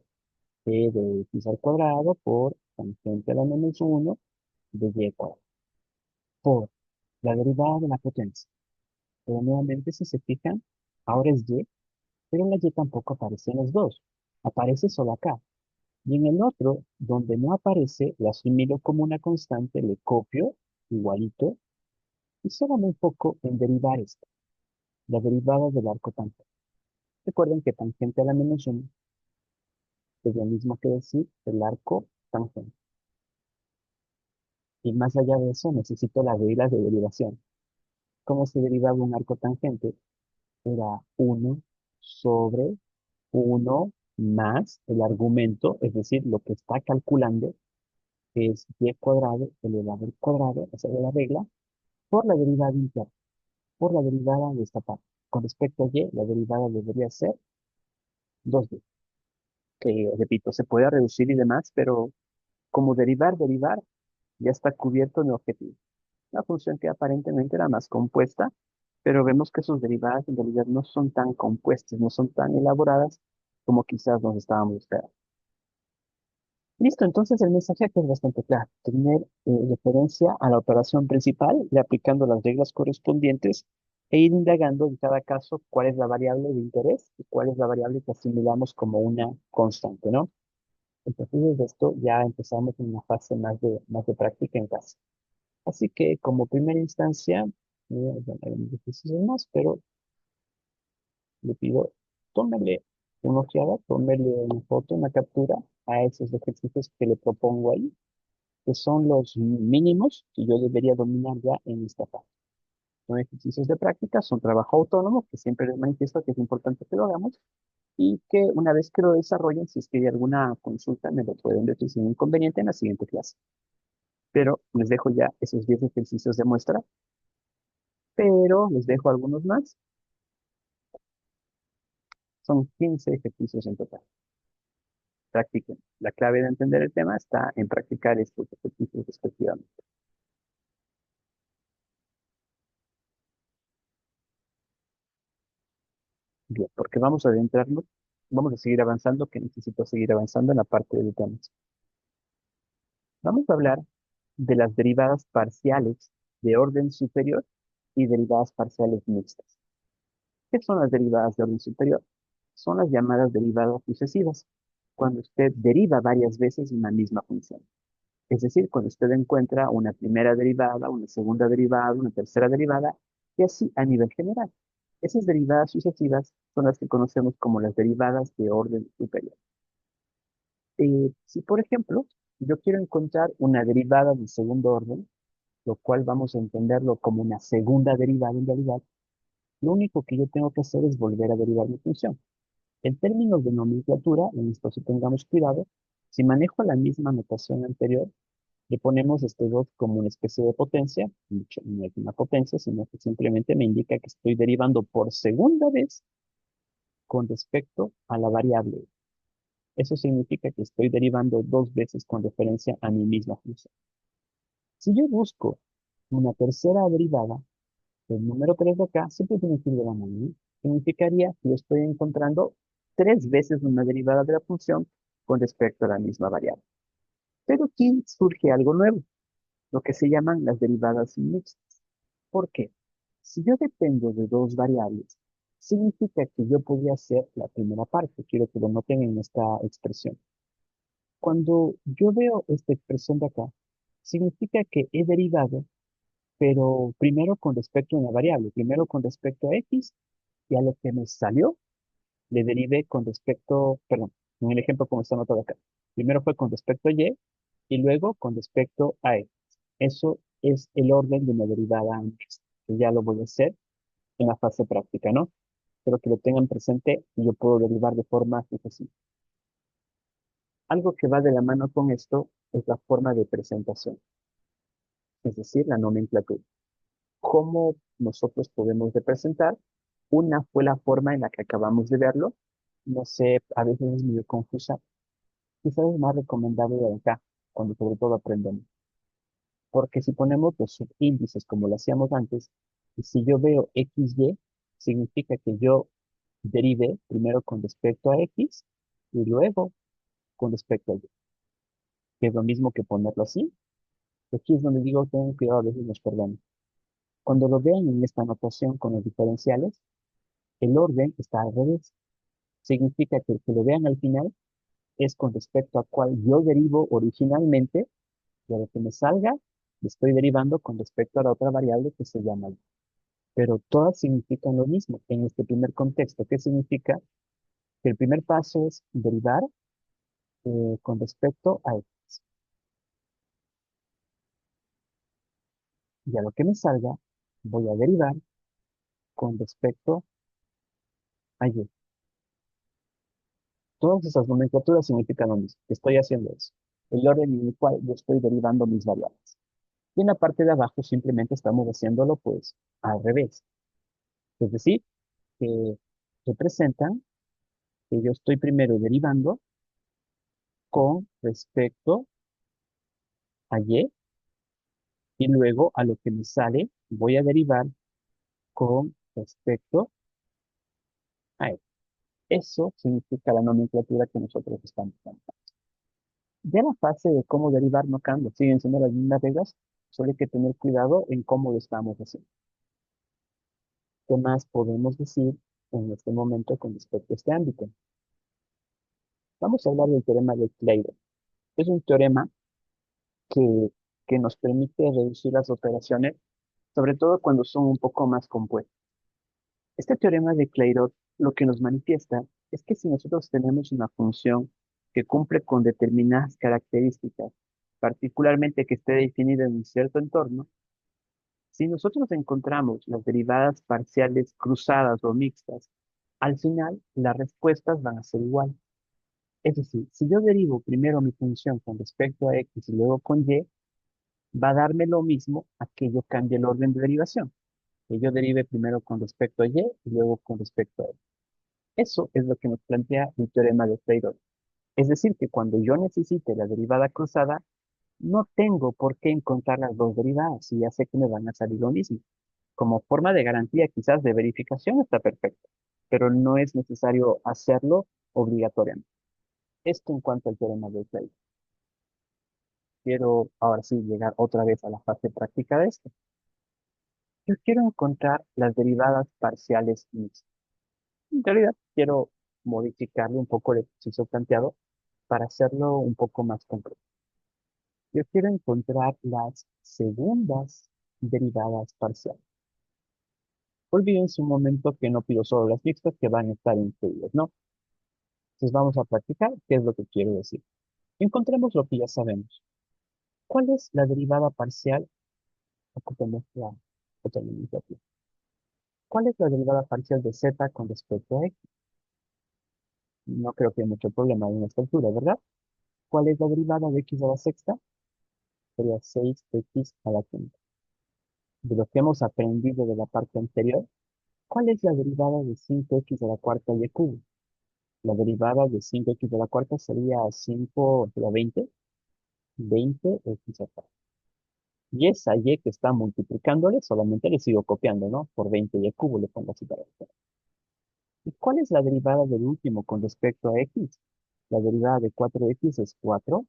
De x al cuadrado por tangente a la menos 1 de y cuadrado. Por la derivada de la potencia. Pero nuevamente, si se fijan, ahora es y, pero la y tampoco aparece en los dos. Aparece solo acá. Y en el otro, donde no aparece, lo asimilo como una constante, le copio igualito y solo me enfoco en derivar esto, la derivada del arco tangente. Recuerden que tangente a la menos 1 es lo mismo que decir el arco tangente. Y más allá de eso, necesito las reglas de derivación. ¿Cómo se derivaba un arco tangente? Era uno sobre uno más el argumento, es decir, lo que está calculando, que es y cuadrado elevado al cuadrado, esa es la regla, por la derivada interna, por la derivada de esta parte. Con respecto a y, la derivada debería ser 2b, que repito, se puede reducir y demás, pero como derivar, ya está cubierto en el objetivo. Una función que aparentemente era más compuesta, pero vemos que sus derivadas en realidad no son tan compuestas, no son tan elaboradas como quizás nos estábamos esperando. Listo, entonces el mensaje aquí es bastante claro. Tener referencia a la operación principal y aplicando las reglas correspondientes e ir indagando en cada caso cuál es la variable de interés y cuál es la variable que asimilamos como una constante, ¿no? Entonces, desde esto ya empezamos en una fase más de práctica en casa. Así que, como primera instancia, bueno, hay unos ejercicios más, pero le pido, tómele una ojeada, tómele una foto, una captura a esos ejercicios que le propongo ahí, que son los mínimos que yo debería dominar ya en esta parte. Son ejercicios de práctica, son trabajo autónomo, que siempre les manifiesto que es importante que lo hagamos, y que una vez que lo desarrollen, si es que hay alguna consulta, me lo pueden decir sin inconveniente en la siguiente clase. Pero les dejo ya esos 10 ejercicios de muestra, pero les dejo algunos más. Son 15 ejercicios en total. Practiquen. La clave de entender el tema está en practicar estos ejercicios respectivamente. Bien, porque vamos a adentrarnos, vamos a seguir avanzando, que necesito seguir avanzando en la parte de temas. Vamos a hablar de las derivadas parciales de orden superior y derivadas parciales mixtas. ¿Qué son las derivadas de orden superior? Son las llamadas derivadas sucesivas, cuando usted deriva varias veces una misma función. Es decir, cuando usted encuentra una primera derivada, una segunda derivada, una tercera derivada, y así a nivel general. Esas derivadas sucesivas son las que conocemos como las derivadas de orden superior. Si, por ejemplo, yo quiero encontrar una derivada de segundo orden, lo cual vamos a entenderlo como una segunda derivada en realidad, lo único que yo tengo que hacer es volver a derivar mi función. En términos de nomenclatura, en esto sí tengamos cuidado, si manejo la misma notación anterior, le ponemos este 2 como una especie de potencia, dicho, no es una potencia, sino que simplemente me indica que estoy derivando por segunda vez con respecto a la variable. Eso significa que estoy derivando 2 veces con referencia a mi misma función. Si yo busco una tercera derivada, el número 3 de acá siempre tiene que ir de la mano, ¿no? Significaría que yo estoy encontrando 3 veces una derivada de la función con respecto a la misma variable. Pero aquí surge algo nuevo, lo que se llaman las derivadas mixtas. ¿Por qué? Si yo dependo de dos variables, significa que yo podría hacer la primera parte. Quiero que lo noten en esta expresión. Cuando yo veo esta expresión de acá, significa que he derivado, pero primero con respecto a una variable, primero con respecto a x, y a lo que me salió, le derivé con respecto, perdón, en el ejemplo como está anotado acá. Primero fue con respecto a y luego con respecto a x. Eso es el orden de una derivada antes, que ya lo voy a hacer en la fase práctica, ¿no? Pero que lo tengan presente y yo puedo derivar de forma sucesiva. Algo que va de la mano con esto es la forma de presentación, es decir, la nomenclatura. ¿Cómo nosotros podemos representar? Una fue la forma en la que acabamos de verlo. No sé, a veces es medio confusa. Quizás es más recomendable de acá, cuando sobre todo aprendemos. Porque si ponemos los subíndices como lo hacíamos antes, y si yo veo XY, significa que yo derive primero con respecto a X y luego con respecto a Y, que es lo mismo que ponerlo así. Aquí es donde digo, tengan cuidado, a veces nos perdemos. Cuando lo vean en esta notación con los diferenciales, el orden está al revés. Significa que el que lo vean al final es con respecto a cuál yo derivo originalmente, y a lo que me salga, le estoy derivando con respecto a la otra variable que se llama Y. Pero todas significan lo mismo en este primer contexto. ¿Qué significa? Que el primer paso es derivar con respecto a X. Y a lo que me salga, voy a derivar con respecto a y. Todas esas nomenclaturas significan lo mismo, que estoy haciendo eso. El orden en el cual yo estoy derivando mis variables. Y en la parte de abajo simplemente estamos haciéndolo pues al revés. Es decir, que representan que yo estoy primero derivando con respecto a y luego a lo que me sale voy a derivar con respecto a x. Eso significa la nomenclatura que nosotros estamos dando. Ya la fase de cómo derivar no cambia, siguen siendo las mismas reglas, solo hay que tener cuidado en cómo lo estamos haciendo. ¿Qué más podemos decir en este momento con respecto a este ámbito? Vamos a hablar del teorema de Clairaut. Es un teorema que, que nos permite reducir las operaciones, sobre todo cuando son un poco más compuestas. Este teorema de Clairaut lo que nos manifiesta es que si nosotros tenemos una función que cumple con determinadas características, particularmente que esté definida en un cierto entorno, si nosotros encontramos las derivadas parciales cruzadas o mixtas, al final las respuestas van a ser iguales. Es decir, si yo derivo primero mi función con respecto a x y luego con y, va a darme lo mismo a que yo cambie el orden de derivación. Que yo derive primero con respecto a y luego con respecto a x. Eso es lo que nos plantea el teorema de Taylor. Es decir, que cuando yo necesite la derivada cruzada, no tengo por qué encontrar las dos derivadas y ya sé que me van a salir lo mismo. Como forma de garantía, quizás de verificación, está perfecto, pero no es necesario hacerlo obligatoriamente. Esto en cuanto al teorema de Taylor. Quiero ahora sí llegar otra vez a la fase práctica de esto. Yo quiero encontrar las derivadas parciales mixtas. En realidad, quiero modificarle un poco el ejercicio planteado para hacerlo un poco más complejo. Yo quiero encontrar las segundas derivadas parciales. Olvídense un momento que no pido solo las mixtas que van a estar incluidas, ¿no? Entonces vamos a practicar qué es lo que quiero decir. Encontremos lo que ya sabemos. ¿Cuál es la derivada parcial? Ocupemos la otra nomenclatura. ¿Cuál es la derivada parcial de z con respecto a x? No creo que haya mucho problema en esta altura, ¿verdad? ¿Cuál es la derivada de x a la sexta? Sería 6x a la quinta. De lo que hemos aprendido de la parte anterior, ¿cuál es la derivada de 5x a la cuarta y cubo? La derivada de 5x a la cuarta sería 5 a la 20, 20x a la cuarta. Y esa y que está multiplicándole, solamente le sigo copiando, ¿no? Por 20 y cubo le pongo así para abajo. ¿Y cuál es la derivada del último con respecto a x? La derivada de 4x es 4,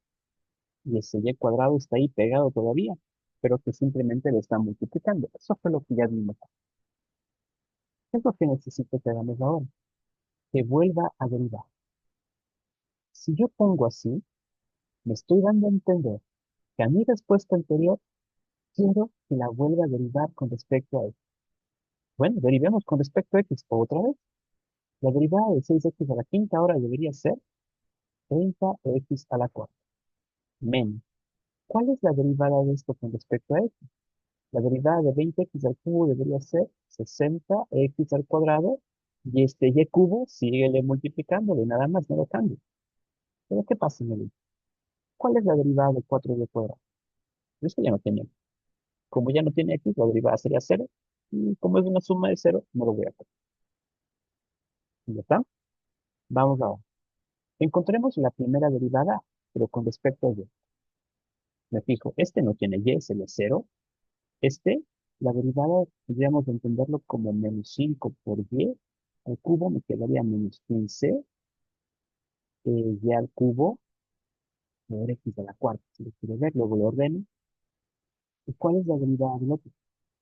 y ese y cuadrado está ahí pegado todavía, pero que simplemente le está multiplicando. Eso fue lo que ya vimos. ¿Qué es lo que necesito que hagamos ahora? Que vuelva a derivar. Si yo pongo así, me estoy dando a entender que a mi respuesta anterior quiero que la vuelva a derivar con respecto a x. Bueno, derivemos con respecto a x otra vez. La derivada de 6x a la quinta ahora debería ser 30x a la cuarta. Menos. ¿Cuál es la derivada de esto con respecto a x? La derivada de 20x al cubo debería ser 60x al cuadrado. Y este y cubo sigue multiplicándole, nada más, no lo cambio. Pero ¿qué pasa en el? ¿Cuál es la derivada de 4y cuadrado? Esto ya no tiene. Como ya no tiene x, la derivada sería 0. Y como es una suma de 0, no lo voy a hacer. ¿Ya está? Vamos ahora. Encontremos la primera derivada, pero con respecto a y. Me fijo, este no tiene y, sería 0. Este, la derivada, podríamos entenderlo como menos 5 por y al cubo, me quedaría menos 15 y al cubo por x a la cuarta. Si lo quiero ver, luego lo ordeno. ¿Y cuál es la derivada del otro?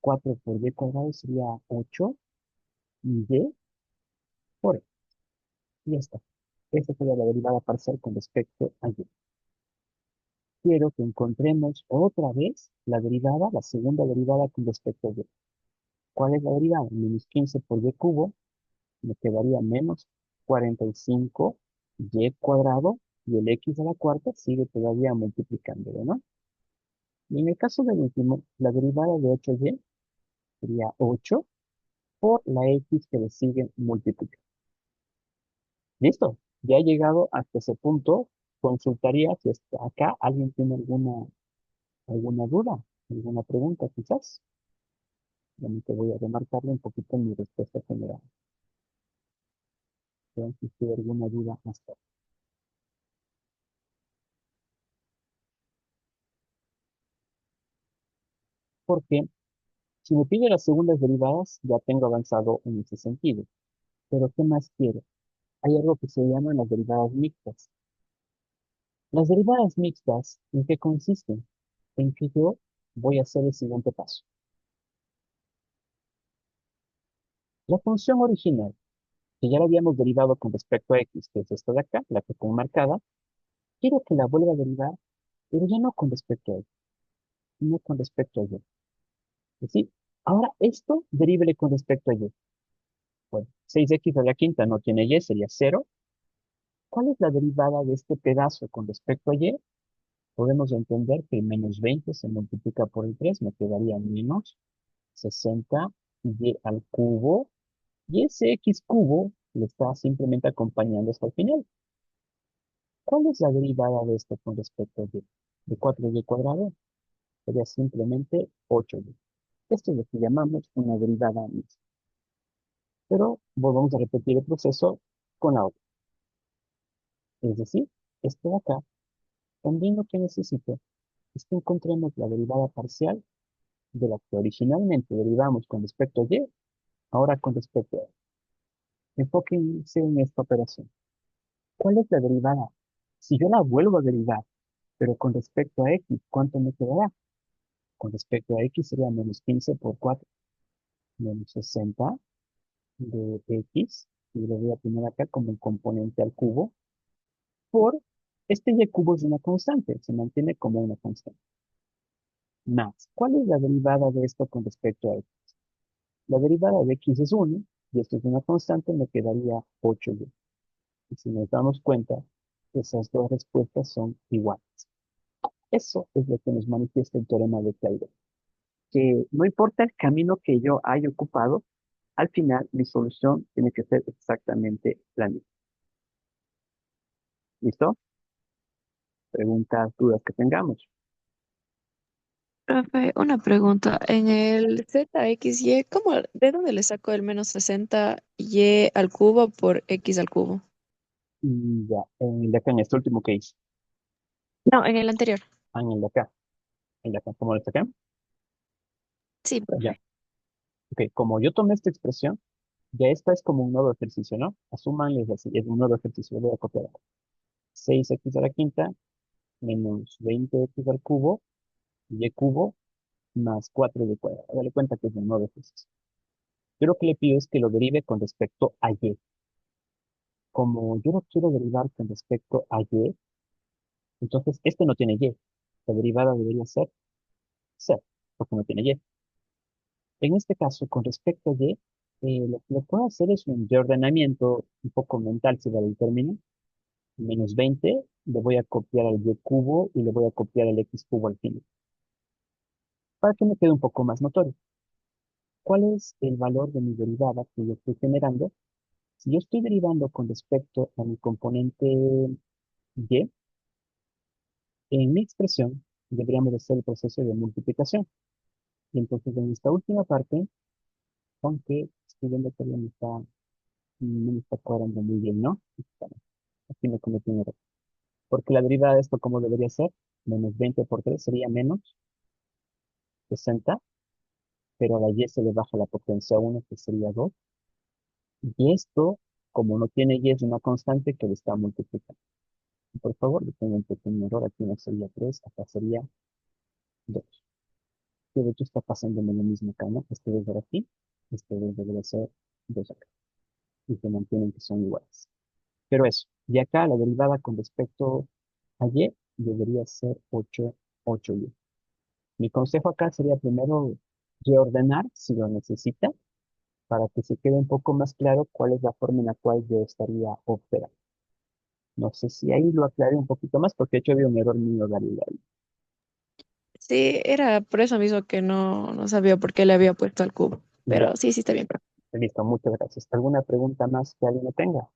4 por y cuadrado sería 8 y y por x. Y ya está. Esta sería la derivada parcial con respecto a y. Quiero que encontremos otra vez la derivada, la segunda derivada con respecto a y. ¿Cuál es la derivada? Menos 15 por y cubo, me quedaría menos 45 y cuadrado, y el x a la cuarta sigue todavía multiplicándolo, ¿no? Y en el caso del último, la derivada de 8y sería 8 por la x que le sigue multiplicando. Listo, ya he llegado hasta ese punto. Consultaría si hasta acá alguien tiene alguna duda, alguna pregunta quizás. Realmente voy a remarcarle un poquito mi respuesta general. Vean si tiene alguna duda más tarde. Porque si me pide las segundas derivadas, ya tengo avanzado en ese sentido. Pero ¿qué más quiero? Hay algo que se llaman las derivadas mixtas. Las derivadas mixtas, ¿en qué consisten? En que yo voy a hacer el siguiente paso. La función original, que ya la habíamos derivado con respecto a x, que es esta de acá, la que tengo marcada, quiero que la vuelva a derivar, pero ya no con respecto a x, sino con respecto a y. Es decir, ahora esto derívele con respecto a y. Bueno, 6x a la quinta no tiene y, sería 0. ¿Cuál es la derivada de este pedazo con respecto a y? Podemos entender que el menos 20 se multiplica por el 3, me quedaría menos 60 y al cubo, y ese x cubo le está simplemente acompañando hasta el final. ¿Cuál es la derivada de esto con respecto a y? De 4y cuadrado sería simplemente 8y. Esto es lo que llamamos una derivada mixta. Pero volvamos a repetir el proceso con la otra. Es decir, esto de acá, también lo que necesito es que encontremos la derivada parcial de la que originalmente derivamos con respecto a y, ahora con respecto a x. Enfóquense en esta operación. ¿Cuál es la derivada? Si yo la vuelvo a derivar, pero con respecto a x, ¿cuánto me quedará? Con respecto a x sería menos 15 por 4, menos 60 de x, y lo voy a poner acá como un componente al cubo, por este y cubo es una constante, se mantiene como una constante. Más, ¿cuál es la derivada de esto con respecto a x? La derivada de x es 1, y esto es una constante, me quedaría 8y. Y si nos damos cuenta, esas dos respuestas son iguales. Eso es lo que nos manifiesta el teorema de Taylor. Que no importa el camino que yo haya ocupado, al final mi solución tiene que ser exactamente la misma. ¿Listo? Preguntas, dudas que tengamos. Profe, una pregunta. En el ZXY, de dónde le saco el menos 60y al cubo por x al cubo? Y ya, en el de acá, en este último que hice. No, en el anterior. En el de acá. En el de acá, ¿cómo lo saqué? Sí, Ya. profe. Ok, como yo tomé esta expresión, ya esta es como un nuevo ejercicio, ¿no? Asúmanles así, es un nuevo ejercicio, lo voy a copiar acá. 6x a la quinta menos 20x al cubo, y cubo más 4y cuadrado. Dale cuenta que es un nuevo ejercicio. Yo lo que le pido es que lo derive con respecto a y. Como yo lo quiero derivar con respecto a y, entonces este no tiene y. La derivada debería ser 0, porque no tiene y. En este caso, con respecto a y, lo que puedo hacer es un reordenamiento un poco mental, si vale el término. Menos 20, le voy a copiar al y cubo y le voy a copiar al x cubo al final, para que me quede un poco más notorio. ¿Cuál es el valor de mi derivada que yo estoy generando? Si yo estoy derivando con respecto a mi componente y, en mi expresión deberíamos hacer el proceso de multiplicación. Y entonces en esta última parte, aunque estoy viendo que no me está cuadrando muy bien, ¿no? Aquí me cometí un error. Porque la derivada de esto, ¿cómo debería ser? Menos 20 por 3 sería menos 60, pero a la y se le baja la potencia 1, que sería 2. Y esto, como no tiene y, es una constante que le está multiplicando. Por favor, le tengo un pequeño error. Aquí no sería 3, acá sería 2. Que de hecho está pasándome lo mismo acá, ¿no? Este debe ser aquí, este debe ser 2 acá. Y se mantienen que son iguales. Pero eso, y acá la derivada con respecto a y debería ser 8y. Mi consejo acá sería primero reordenar si lo necesita, para que se quede un poco más claro cuál es la forma en la cual yo estaría operando. No sé si ahí lo aclaré un poquito más, porque de hecho había un error mío de ahí. Sí, era por eso mismo que no sabía por qué le había puesto al cubo. Ya, Pero sí, sí está bien. listo, muchas gracias. ¿Alguna pregunta más que alguien tenga?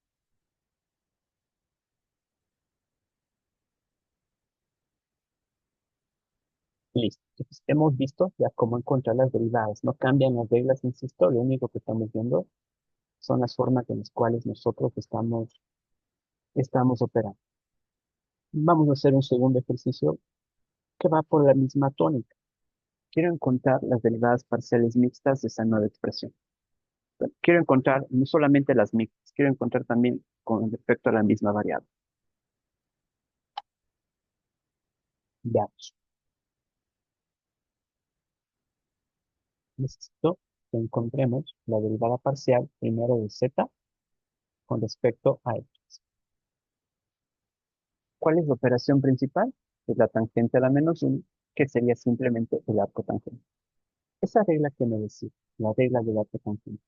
Listo. Entonces, hemos visto ya cómo encontrar las derivadas. No cambian las reglas, insisto, lo único que estamos viendo son las formas en las cuales nosotros estamos operando. Vamos a hacer un segundo ejercicio que va por la misma tónica. Quiero encontrar las derivadas parciales mixtas de esa nueva expresión. Quiero encontrar no solamente las mixtas, quiero encontrar también con respecto a la misma variable. Veamos. Necesito que encontremos la derivada parcial primero de z con respecto a x. ¿Cuál es la operación principal? Es la tangente a la menos 1, que sería simplemente el arco tangente. Esa regla que me decía, la regla del arco tangente,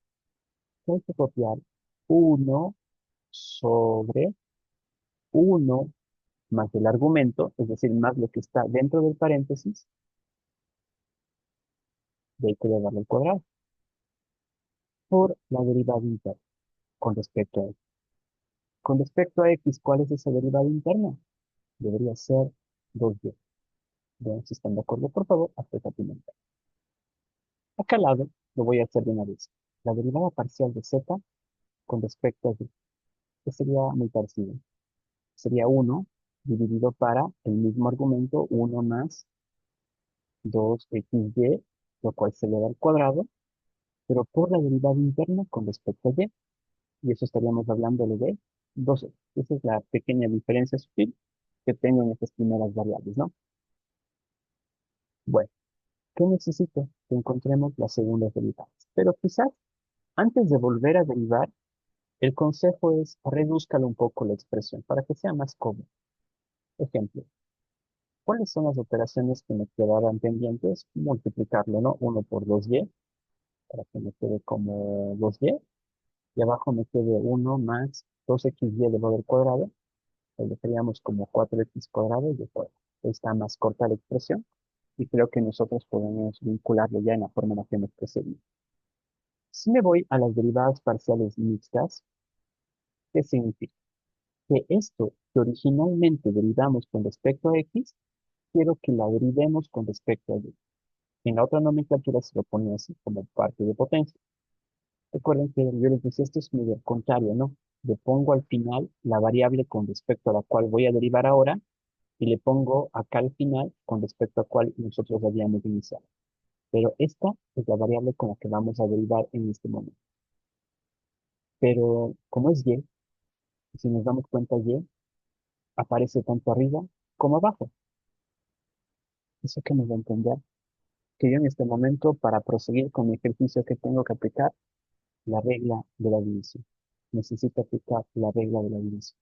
hay que copiar 1 sobre 1 más el argumento, es decir, más lo que está dentro del paréntesis, de ahí que darle al cuadrado, por la derivada interna con respecto a x. Con respecto a x, ¿cuál es esa derivada interna? Debería ser 2y. Vean si están de acuerdo, por favor, aprieta pimienta. Acá al lado lo voy a hacer de una vez. La derivada parcial de z con respecto a y, que sería muy parecido. Sería 1 dividido para el mismo argumento, 1 más 2xy, lo cual se le da al cuadrado, pero por la derivada interna con respecto a y, y eso estaríamos hablando de 2x. Esa es la pequeña diferencia sutil que tengo en estas primeras variables, ¿no? Bueno, ¿qué necesito? Que encontremos las segundas derivadas. Pero quizás antes de volver a derivar, el consejo es reduzcalo un poco la expresión para que sea más cómodo. Ejemplo, ¿cuáles son las operaciones que me quedaban pendientes? Multiplicarlo, ¿no? 1 por 2y, para que me quede como 2y, y abajo me quede 1 más 2xy elevado al cuadrado, lo dejaríamos como 4x cuadrado y cuadrado. Está más corta la expresión, y creo que nosotros podemos vincularlo ya en la forma en la que me expresé. Si me voy a las derivadas parciales mixtas, ¿qué significa? Que esto que originalmente derivamos con respecto a x, quiero que la derivemos con respecto a y. En la otra nomenclatura se lo ponía así, como parte de potencia. Recuerden que yo les decía, esto es medio contrario, ¿no? Le pongo al final la variable con respecto a la cual voy a derivar ahora y le pongo acá al final con respecto a cuál nosotros habíamos iniciado. Pero esta es la variable con la que vamos a derivar en este momento. Pero como es y, si nos damos cuenta y, aparece tanto arriba como abajo. Eso que nos va a entender que yo en este momento, para proseguir con mi ejercicio, que tengo que aplicar la regla de la división. Necesito aplicar la regla de la división.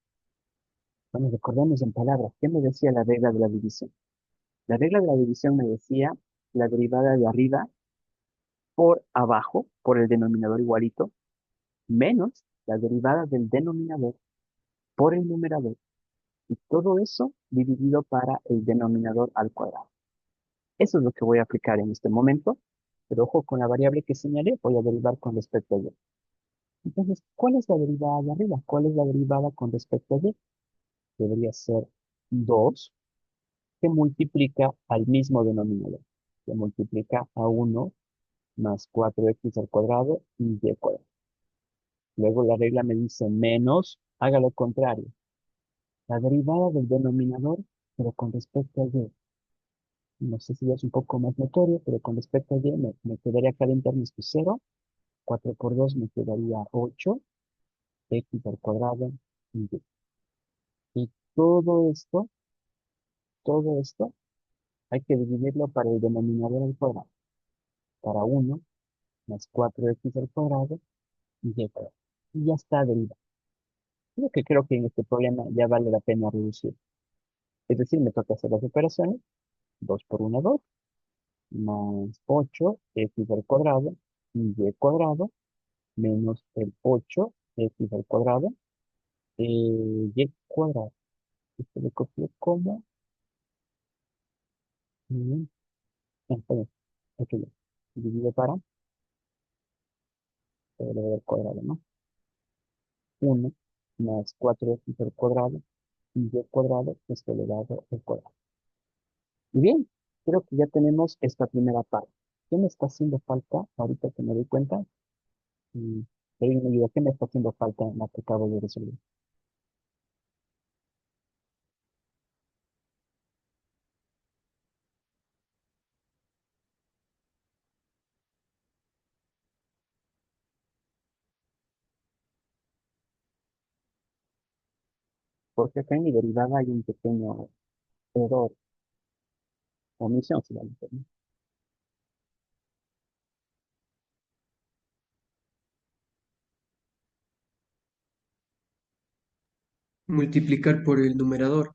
Bueno, recordemos en palabras, ¿qué me decía la regla de la división? La regla de la división me decía la derivada de arriba por abajo, por el denominador igualito, menos la derivada del denominador por el numerador. Y todo eso dividido para el denominador al cuadrado. Eso es lo que voy a aplicar en este momento, pero ojo con la variable que señalé, voy a derivar con respecto a y. Entonces, ¿cuál es la derivada de arriba? ¿Cuál es la derivada con respecto a y? Debería ser 2 que multiplica al mismo denominador, que multiplica a 1 más 4x al cuadrado y y cuadrado. Luego la regla me dice menos, haga lo contrario, la derivada del denominador, pero con respecto a y. No sé si ya es un poco más notorio, pero con respecto a y me quedaría acá dentro esto 0, 4 por 2 me quedaría 8, x al cuadrado y y. Y todo esto hay que dividirlo para el denominador al cuadrado, para 1 más 4x al cuadrado y y cuadrado. Y ya está derivado. Creo que en este problema ya vale la pena reducir. Es decir, me toca hacer las operaciones, 2 por 1, 2, más 8x al cuadrado y cuadrado, menos el 8x al cuadrado, y cuadrado. Esto lo copié como, Está bien. Ok, ya. Dividido para elevado al cuadrado, ¿no? 1 más 4x al cuadrado y y cuadrado es elevado al cuadrado. Y bien, creo que ya tenemos esta primera parte. ¿Qué me está haciendo falta ahorita que me doy cuenta? Y alguien me ayuda, ¿qué me está haciendo falta en la que acabo de resolver? Porque acá en mi derivada hay un pequeño error, omisión, si vale, ¿no? Multiplicar por el numerador.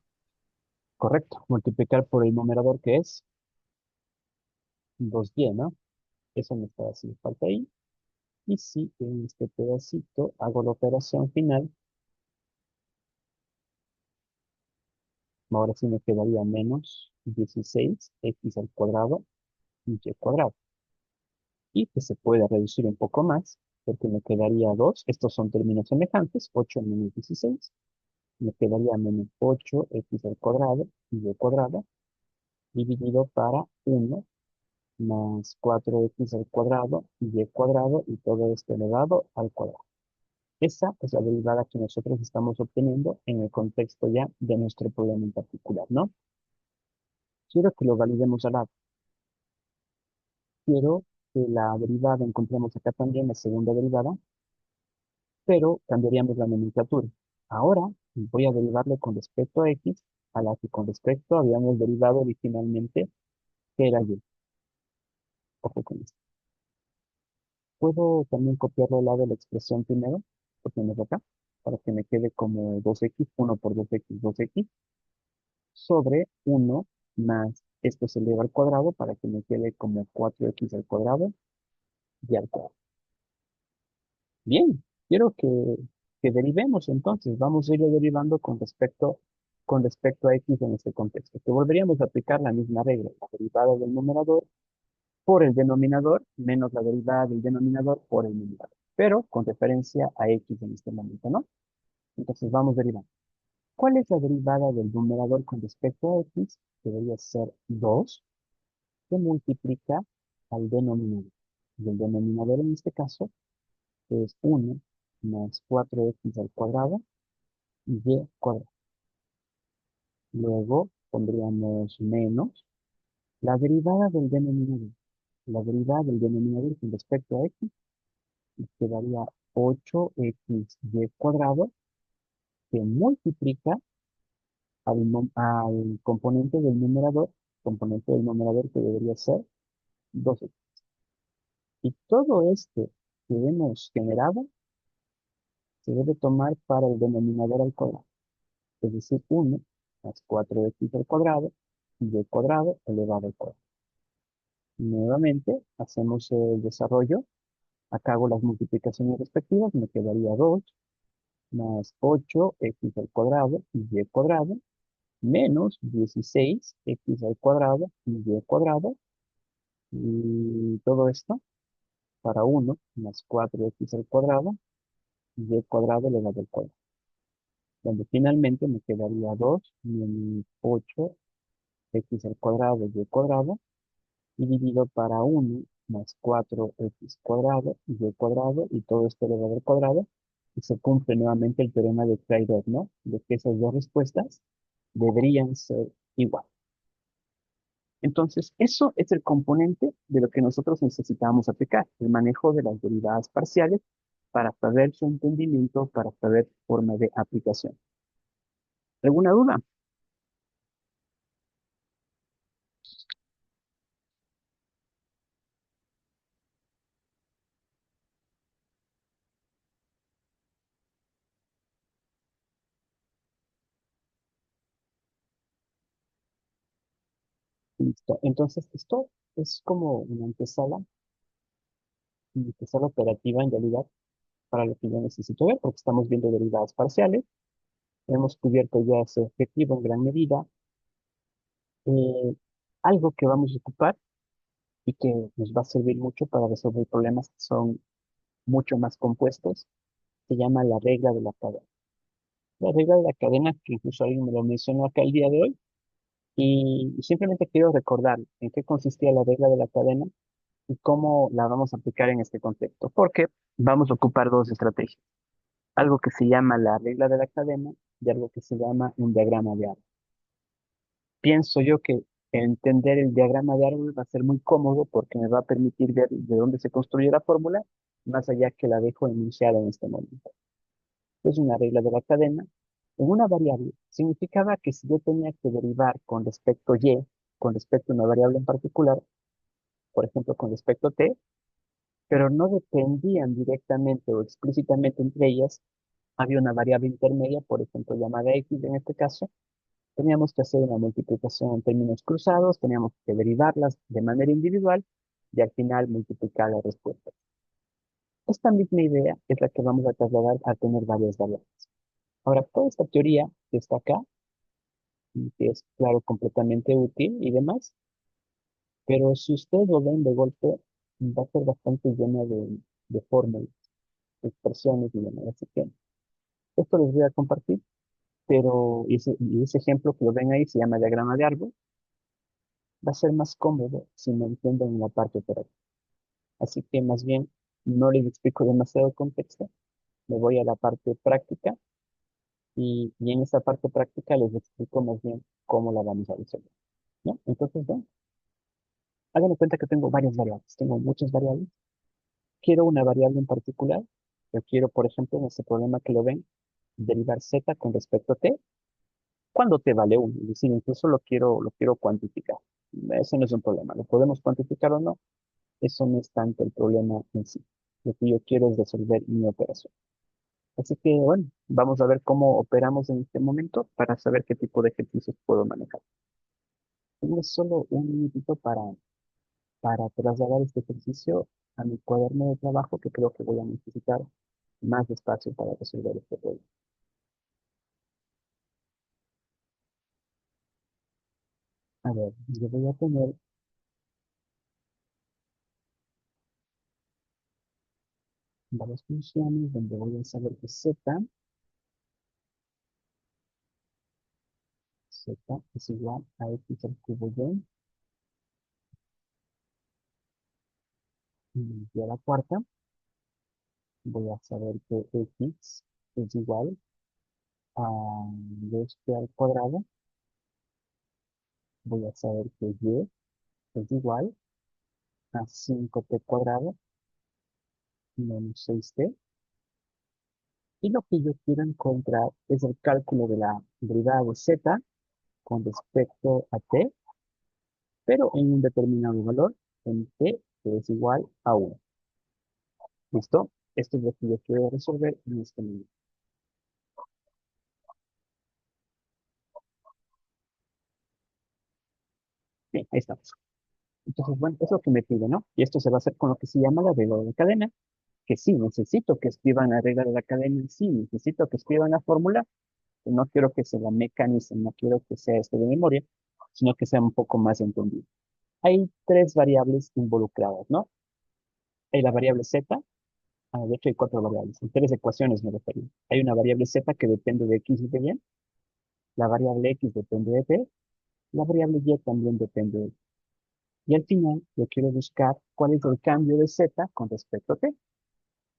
Correcto, multiplicar por el numerador que es 2y, ¿no? Eso me está haciendo falta ahí. Y si en este pedacito hago la operación final, ahora sí me quedaría menos 16x al cuadrado y y cuadrado. Y que se puede reducir un poco más, porque me quedaría 2. Estos son términos semejantes, 8 menos 16. Me quedaría menos 8x al cuadrado y y cuadrado, dividido para 1 más 4x al cuadrado y cuadrado, y todo esto elevado al cuadrado. Esa es la derivada que nosotros estamos obteniendo en el contexto ya de nuestro problema en particular, ¿no? Quiero que lo validemos al lado. Quiero que la derivada encontremos acá también, la segunda derivada, pero cambiaríamos la nomenclatura. Ahora voy a derivarlo con respecto a x, a la que con respecto habíamos derivado originalmente, que era y. Ojo con esto. Puedo también copiarlo al lado de la expresión primero, porque me acá, para que me quede como 2x, 1 por 2x, 2x, sobre 1 más, esto se eleva al cuadrado para que me quede como 4x al cuadrado y al cuadrado. Bien, quiero que derivemos entonces, vamos a irlo derivando con respecto a x en este contexto, que volveríamos a aplicar la misma regla, la derivada del numerador por el denominador menos la derivada del denominador por el numerador, pero con referencia a x en este momento, ¿no? Entonces vamos derivando. ¿Cuál es la derivada del numerador con respecto a x? Debería ser 2, que multiplica al denominador. Y el denominador en este caso es 1 más 4x al cuadrado y cuadrado. Luego pondríamos menos la derivada del denominador. La derivada del denominador con respecto a x nos quedaría 8xy cuadrado, que multiplica al componente del numerador que debería ser 12. Y todo esto que hemos generado se debe tomar para el denominador al cuadrado, es decir, 1 más 4x al cuadrado y cuadrado elevado al cuadrado. Nuevamente, hacemos el desarrollo. Acá hago las multiplicaciones respectivas, me quedaría 2 más 8x al cuadrado y cuadrado, menos 16x al cuadrado y cuadrado, y todo esto para 1 más 4x al cuadrado y cuadrado elevado al cuadrado, donde finalmente me quedaría 2 menos 8x al cuadrado y cuadrado, dividido para 1 más 4x cuadrado cuadrado, y todo esto elevado al cuadrado, y se cumple nuevamente el teorema de Trade-off, ¿no? De que esas dos respuestas deberían ser igual. Entonces, eso es el componente de lo que nosotros necesitamos aplicar, el manejo de las derivadas parciales para saber su entendimiento, para saber su forma de aplicación. ¿Alguna duda? Listo. Entonces, esto es como una antesala operativa en realidad para lo que yo necesito ver, porque estamos viendo derivadas parciales. Hemos cubierto ya ese objetivo en gran medida. Eh, Algo que vamos a ocupar y que nos va a servir mucho para resolver problemas que son mucho más compuestos. Se llama la regla de la cadena. La regla de la cadena, que incluso alguien me lo mencionó acá el día de hoy, y simplemente quiero recordar en qué consistía la regla de la cadena y cómo la vamos a aplicar en este contexto, porque vamos a ocupar dos estrategias, algo que se llama la regla de la cadena y algo que se llama un diagrama de árbol. Pienso yo que entender el diagrama de árbol va a ser muy cómodo porque me va a permitir ver de dónde se construye la fórmula, más allá que la dejo enunciada en este momento. Es una regla de la cadena. En una variable significaba que si yo tenía que derivar con respecto a y, con respecto a una variable en particular, por ejemplo, con respecto a t, pero no dependían directamente o explícitamente entre ellas, había una variable intermedia, por ejemplo, llamada x en este caso, teníamos que hacer una multiplicación en términos cruzados, teníamos que derivarlas de manera individual y al final multiplicar la respuesta. Esta misma idea es la que vamos a trasladar a tener varias variables. Ahora, toda esta teoría que está acá, y que es, claro, completamente útil y demás, pero si ustedes lo ven de golpe, va a ser bastante llena de fórmulas, expresiones y demás. Así que esto les voy a compartir, pero y ese ejemplo que lo ven ahí se llama diagrama de árbol. Va a ser más cómodo si me entienden en la parte operativa. Así que más bien no les explico demasiado contexto, me voy a la parte práctica y en esa parte práctica les explico más bien cómo la vamos a resolver. ¿No? Entonces, bueno, hagan de cuenta que tengo varias variables, tengo muchas variables. Quiero una variable en particular. Yo quiero, por ejemplo, en este problema que lo ven, derivar z con respecto a t, cuando t vale 1. Es decir, incluso lo quiero cuantificar. Eso no es un problema. ¿Lo podemos cuantificar o no? Eso no es tanto el problema en sí. Lo que yo quiero es resolver mi operación. Así que, bueno, vamos a ver cómo operamos en este momento para saber qué tipo de ejercicios puedo manejar. Tengo solo un minutito para trasladar este ejercicio a mi cuaderno de trabajo, que creo que voy a necesitar más espacio para resolver este problema. A ver, yo voy a poner varias funciones donde voy a saber que z es igual a x al cubo y a la cuarta voy a saber que x es igual a 2t al cuadrado, voy a saber que y es igual a 5t cuadrado menos 6t, y lo que yo quiero encontrar es el cálculo de la derivada de z con respecto a t, pero en un determinado valor, en t que es igual a 1. ¿Listo? Esto es lo que yo quiero resolver en este momento. Bien, ahí estamos. Entonces, bueno, es lo que me pide, ¿no? Y esto se va a hacer con lo que se llama la regla de la cadena, que sí, necesito que escriban la regla de la cadena, sí, necesito que escriban la fórmula, no quiero que se la mecanicen, no quiero que sea esto de memoria, sino que sea un poco más entendido. Hay tres variables involucradas, ¿no? Hay la variable z, de hecho hay cuatro variables, en tres ecuaciones me refiero. Hay una variable z que depende de x y de y, la variable x depende de t, la variable y también depende de t. Y al final yo quiero buscar cuál es el cambio de z con respecto a t.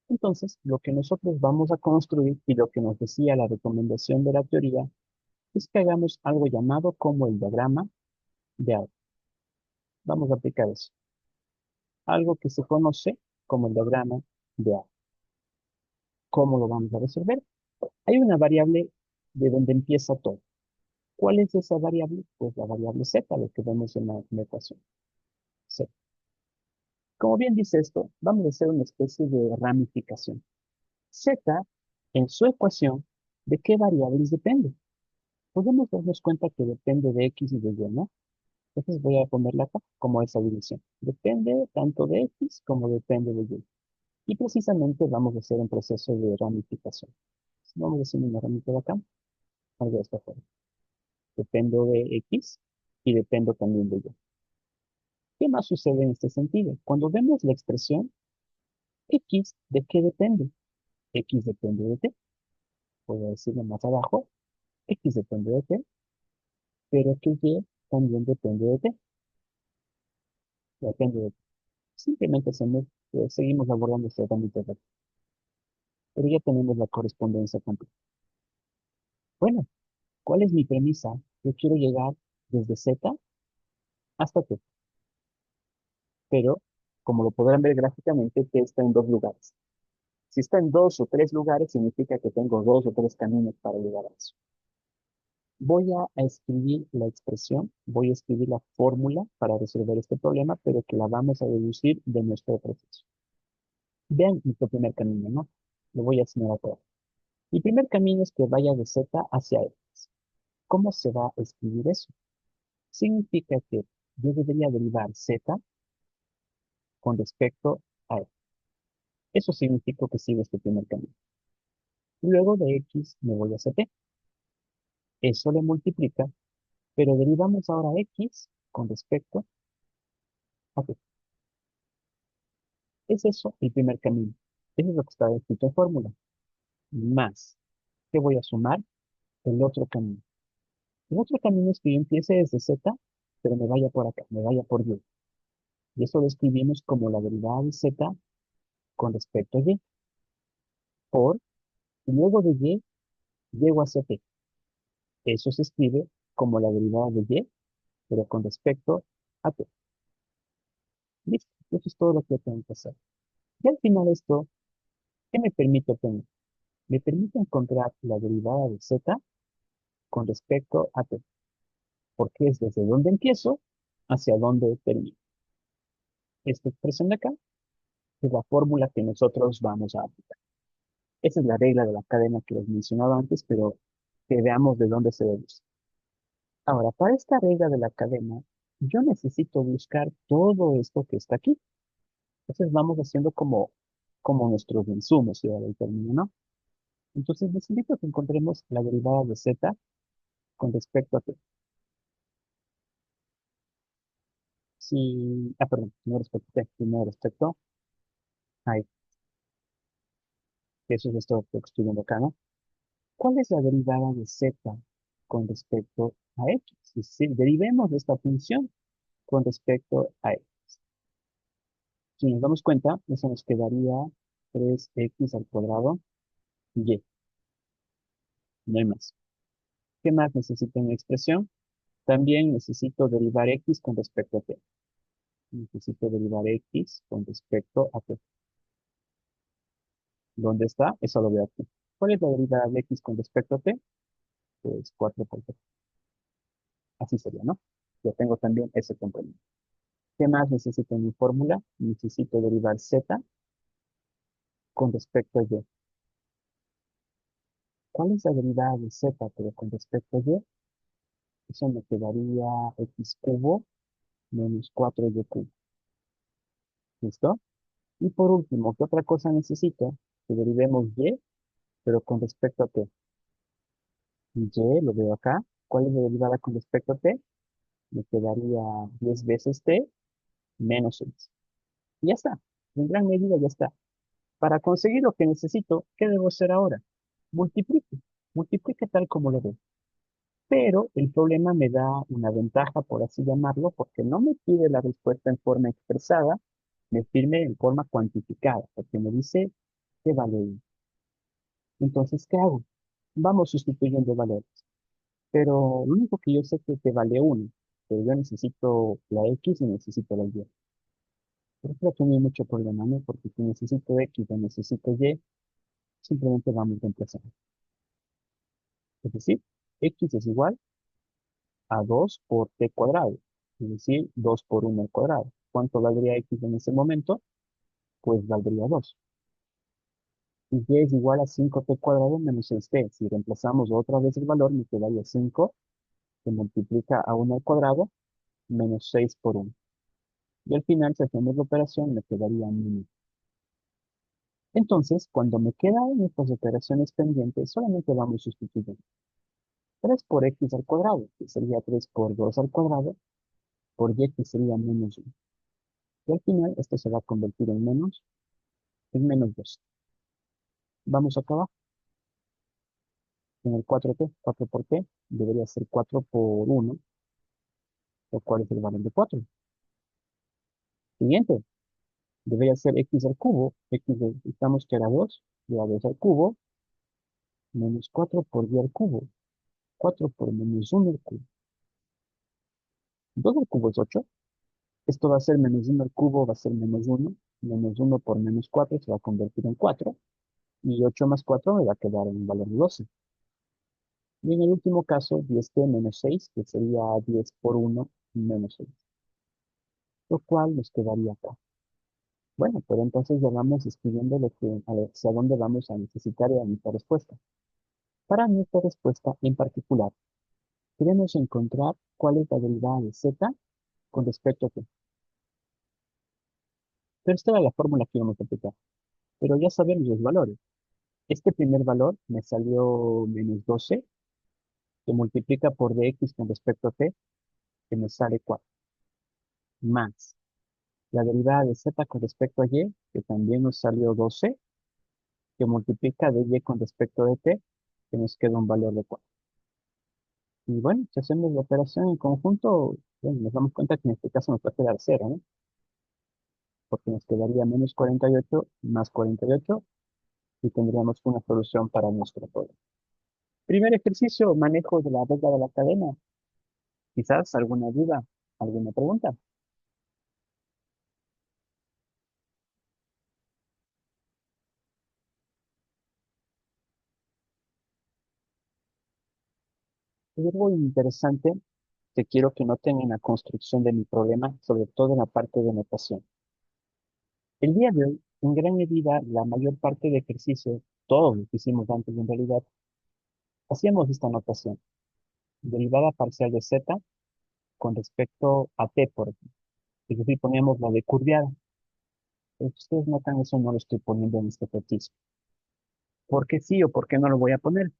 Entonces, lo que nosotros vamos a construir y lo que nos decía la recomendación de la teoría es que hagamos algo llamado como el diagrama de árbol. Vamos a aplicar eso. Algo que se conoce como el diagrama de árbol. ¿Cómo lo vamos a resolver? Hay una variable de donde empieza todo. ¿Cuál es esa variable? Pues la variable z, lo que vemos en la ecuación. Z. Como bien dice esto, vamos a hacer una especie de ramificación. Z, en su ecuación, ¿de qué variables depende? Podemos darnos cuenta que depende de x y de y, ¿no? Entonces voy a ponerla acá como esa división. Depende tanto de x como depende de y. Y precisamente vamos a hacer un proceso de ramificación. Vamos a hacer una ramita de acá, algo de esta forma. Dependo de x y dependo también de y. ¿Qué más sucede en este sentido? Cuando vemos la expresión, X, ¿de qué depende? X depende de T. Puedo decirlo más abajo, X depende de T, pero que Y también depende de T. Depende de T. Simplemente seguimos abordando este ámbito, pero ya tenemos la correspondencia completa. Bueno, ¿cuál es mi premisa? Yo quiero llegar desde Z hasta T, pero como lo podrán ver gráficamente, T está en dos lugares. Si está en dos o tres lugares, significa que tengo dos o tres caminos para llegar a eso. Voy a escribir la expresión, voy a escribir la fórmula para resolver este problema, pero que la vamos a deducir de nuestro proceso. Vean nuestro primer camino, ¿no? Lo voy a señalar todo. Mi primer camino es que vaya de Z hacia X. ¿Cómo se va a escribir eso? Significa que yo debería derivar Z con respecto a X. Eso significa que sigo este primer camino. Luego de X me voy hacia T. Eso le multiplica, pero derivamos ahora X con respecto a T. Es eso el primer camino. Eso es lo que está escrito en fórmula. Más, ¿qué voy a sumar? El otro camino. El otro camino es que yo empiece desde Z, pero me vaya por acá, me vaya por Y. Y eso lo escribimos como la derivada de Z con respecto a Y. Por, y luego de Y, llego hacia T. Eso se escribe como la derivada de Y, pero con respecto a T. Listo. Eso es todo lo que tengo que hacer. Y al final esto, ¿qué me permite obtener? Me permite encontrar la derivada de Z con respecto a T, porque es desde donde empiezo hacia donde termino. Esta expresión de acá es la fórmula que nosotros vamos a aplicar. Esa es la regla de la cadena que les mencionaba antes, pero que veamos de dónde se deduce. Ahora, para esta regla de la cadena, yo necesito buscar todo esto que está aquí. Entonces vamos haciendo como nuestros insumos, si ahora el término, ¿no? Entonces necesito que encontremos la derivada de Z con respecto a T. Si, perdón, no respecto a T, sino respecto a X. Eso es esto que estoy viendo acá, ¿no? ¿Cuál es la derivada de Z con respecto a X? Es decir, derivemos de esta función con respecto a X. Si nos damos cuenta, eso nos quedaría 3x al cuadrado y. No hay más. ¿Qué más necesito en la expresión? También necesito derivar x con respecto a t. Necesito derivar x con respecto a t. ¿Dónde está? Eso lo veo aquí. ¿Cuál es la derivada de x con respecto a t? Pues 4 por t. Así sería, ¿no? Yo tengo también ese complemento. ¿Qué más necesito en mi fórmula? Necesito derivar z con respecto a y. ¿Cuál es la derivada de z pero con respecto a y? Eso me quedaría x cubo menos 4y cubo. ¿Listo? Y por último, ¿qué otra cosa necesito? Que derivemos y, pero con respecto a t. Y lo veo acá. ¿Cuál es la derivada con respecto a t? Me quedaría 10 veces t menos 6. Y ya está. En gran medida ya está. Para conseguir lo que necesito, ¿qué debo hacer ahora? Multiplique. Multiplique tal como lo veo. Pero el problema me da una ventaja, por así llamarlo, porque no me pide la respuesta en forma expresada, me pide en forma cuantificada, porque me dice qué vale y. Entonces, ¿qué hago? Vamos sustituyendo valores. Pero lo único que yo sé es que vale 1, pero yo necesito la X y necesito la Y. Pero creo que no hay mucho problema, ¿no? Porque si necesito X o necesito Y, simplemente vamos reemplazando. Es decir, X es igual a 2 por T cuadrado. Es decir, 2 por 1 al cuadrado. ¿Cuánto valdría X en ese momento? Pues valdría 2. Y Y es igual a 5T cuadrado menos 6T. Si reemplazamos otra vez el valor, me quedaría 5 se multiplica a 1 al cuadrado menos 6 por 1. Y al final, si hacemos la operación, me quedaría mínimo. Entonces, cuando me quedan estas operaciones pendientes, solamente vamos sustituyendo. 3 por x al cuadrado, que sería 3 por 2 al cuadrado, por y, que sería menos 1. Y al final esto se va a convertir en menos 2. Vamos acá abajo. En el 4t, 4 por t, debería ser 4 por 1, lo cual es el valor de 4. Siguiente, debería ser x al cubo, estamos que era 2, y a 2 al cubo, menos 4 por y al cubo, 4 por menos 1 al cubo. 2 al cubo es 8, esto va a ser menos 1 al cubo, va a ser menos 1 por menos 4 se va a convertir en 4, y 8 más 4 me va a quedar en un valor de 12. Y en el último caso, 10t menos 6, que sería 10 por 1 menos 6, lo cual nos quedaría acá. Bueno, pero entonces ya vamos escribiendo hacia dónde vamos a necesitar nuestra respuesta. Para nuestra respuesta en particular, queremos encontrar cuál es la derivada de z con respecto a t. Pero esta era la fórmula que íbamos a aplicar. Pero ya sabemos los valores. Este primer valor me salió menos 12, que multiplica por dx con respecto a t, que me sale 4, más la derivada de z con respecto a y, que también nos salió 12, que multiplica de y con respecto de t, que nos queda un valor de 4. Y bueno, si hacemos la operación en conjunto, bueno, nos damos cuenta que en este caso nos va a quedar 0, ¿no? Porque nos quedaría menos 48 más 48 y tendríamos una solución para nuestro problema. Primer ejercicio, manejo de la regla de la cadena. Quizás alguna duda, alguna pregunta. Es algo interesante que quiero que noten en la construcción de mi problema, sobre todo en la parte de notación. El día de hoy, en gran medida, la mayor parte de ejercicios, todo lo que hicimos antes en realidad, hacíamos esta notación. Derivada parcial de z con respecto a t, por ejemplo. Es decir, poníamos la d curviada. Pero si ustedes notan, eso no lo estoy poniendo en este ejercicio. ¿Por qué sí o por qué no lo voy a poner?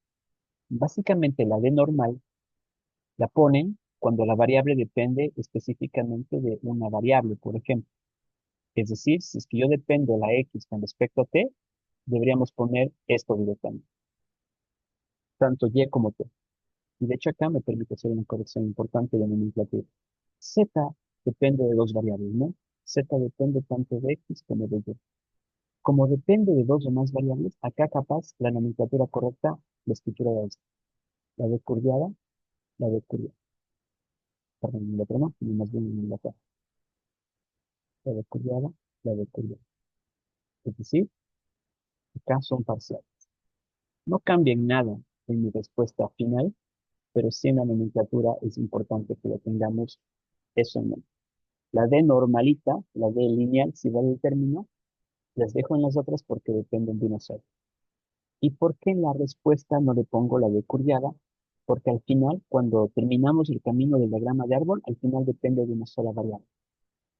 Básicamente la d normal la ponen cuando la variable depende específicamente de una variable, por ejemplo. Es decir, si es que yo dependo de la x con respecto a t, deberíamos poner esto directamente, tanto y como t. Y de hecho acá me permite hacer una corrección importante de nomenclatura. Z depende de dos variables, ¿no? Z depende tanto de x como de y. Como depende de dos o más variables, acá capaz la nomenclatura correcta, la escritura de esto. La de curviada, la de curviada. Perdón, en el otro no, sino más bien en la acá. La de curviada, la de curviada. Es decir, acá son parciales. No cambian nada en mi respuesta final, pero sí en la nomenclatura es importante que lo tengamos eso en mente. La D normalita, la D lineal, si va del término, las dejo en las otras porque dependen de una sola. ¿Y por qué en la respuesta no le pongo la D curviada? Porque al final, cuando terminamos el camino del diagrama de árbol, al final depende de una sola variable.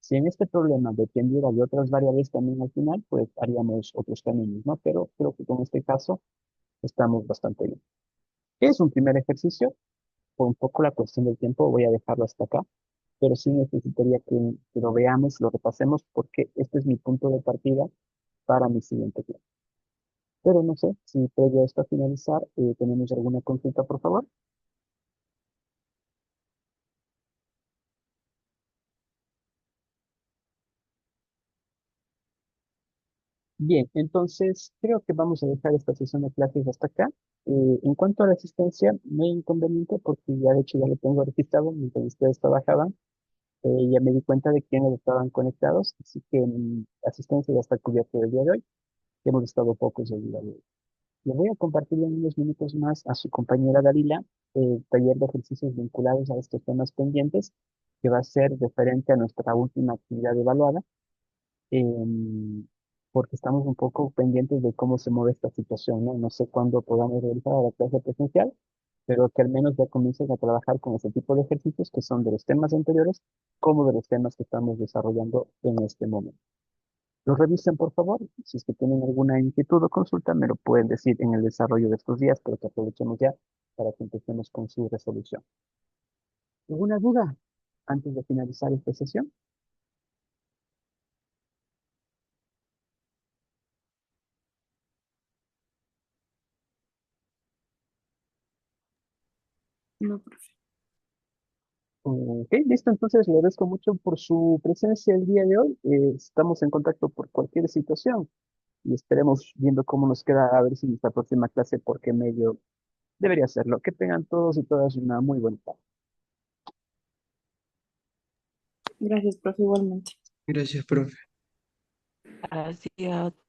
Si en este problema dependiera de otras variables también al final, pues haríamos otros caminos, ¿no? Pero creo que con este caso estamos bastante bien. Es un primer ejercicio. Por un poco la cuestión del tiempo, voy a dejarlo hasta acá, pero sí necesitaría que lo veamos, lo repasemos, porque este es mi punto de partida para mi siguiente clase. Pero no sé si previo a esto a finalizar, tenemos alguna consulta, por favor. Bien, entonces creo que vamos a dejar esta sesión de clases hasta acá. En cuanto a la asistencia, no hay inconveniente porque ya de hecho ya lo tengo registrado mientras ustedes trabajaban. Ya me di cuenta de quiénes estaban conectados, así que mi asistencia ya está cubierta el día de hoy. Hemos estado pocos el día de hoy. Le voy a compartir en unos minutos más a su compañera Dalila el taller de ejercicios vinculados a estos temas pendientes, que va a ser referente a nuestra última actividad evaluada, porque estamos un poco pendientes de cómo se mueve esta situación, ¿no? No sé cuándo podamos regresar a la clase presencial, pero que al menos ya comiencen a trabajar con ese tipo de ejercicios que son de los temas anteriores, como de los temas que estamos desarrollando en este momento. Lo revisen, por favor. Si es que tienen alguna inquietud o consulta, me lo pueden decir en el desarrollo de estos días, pero que aprovechemos ya para que empecemos con su resolución. ¿Alguna duda antes de finalizar esta sesión? No, profe. Ok, listo, entonces le agradezco mucho por su presencia el día de hoy. Estamos en contacto por cualquier situación y esperemos viendo cómo nos queda a ver si nuestra próxima clase por qué medio debería hacerlo. Que tengan todos y todas una muy buena tarde. Gracias, profe, igualmente. Gracias, profe. Gracias.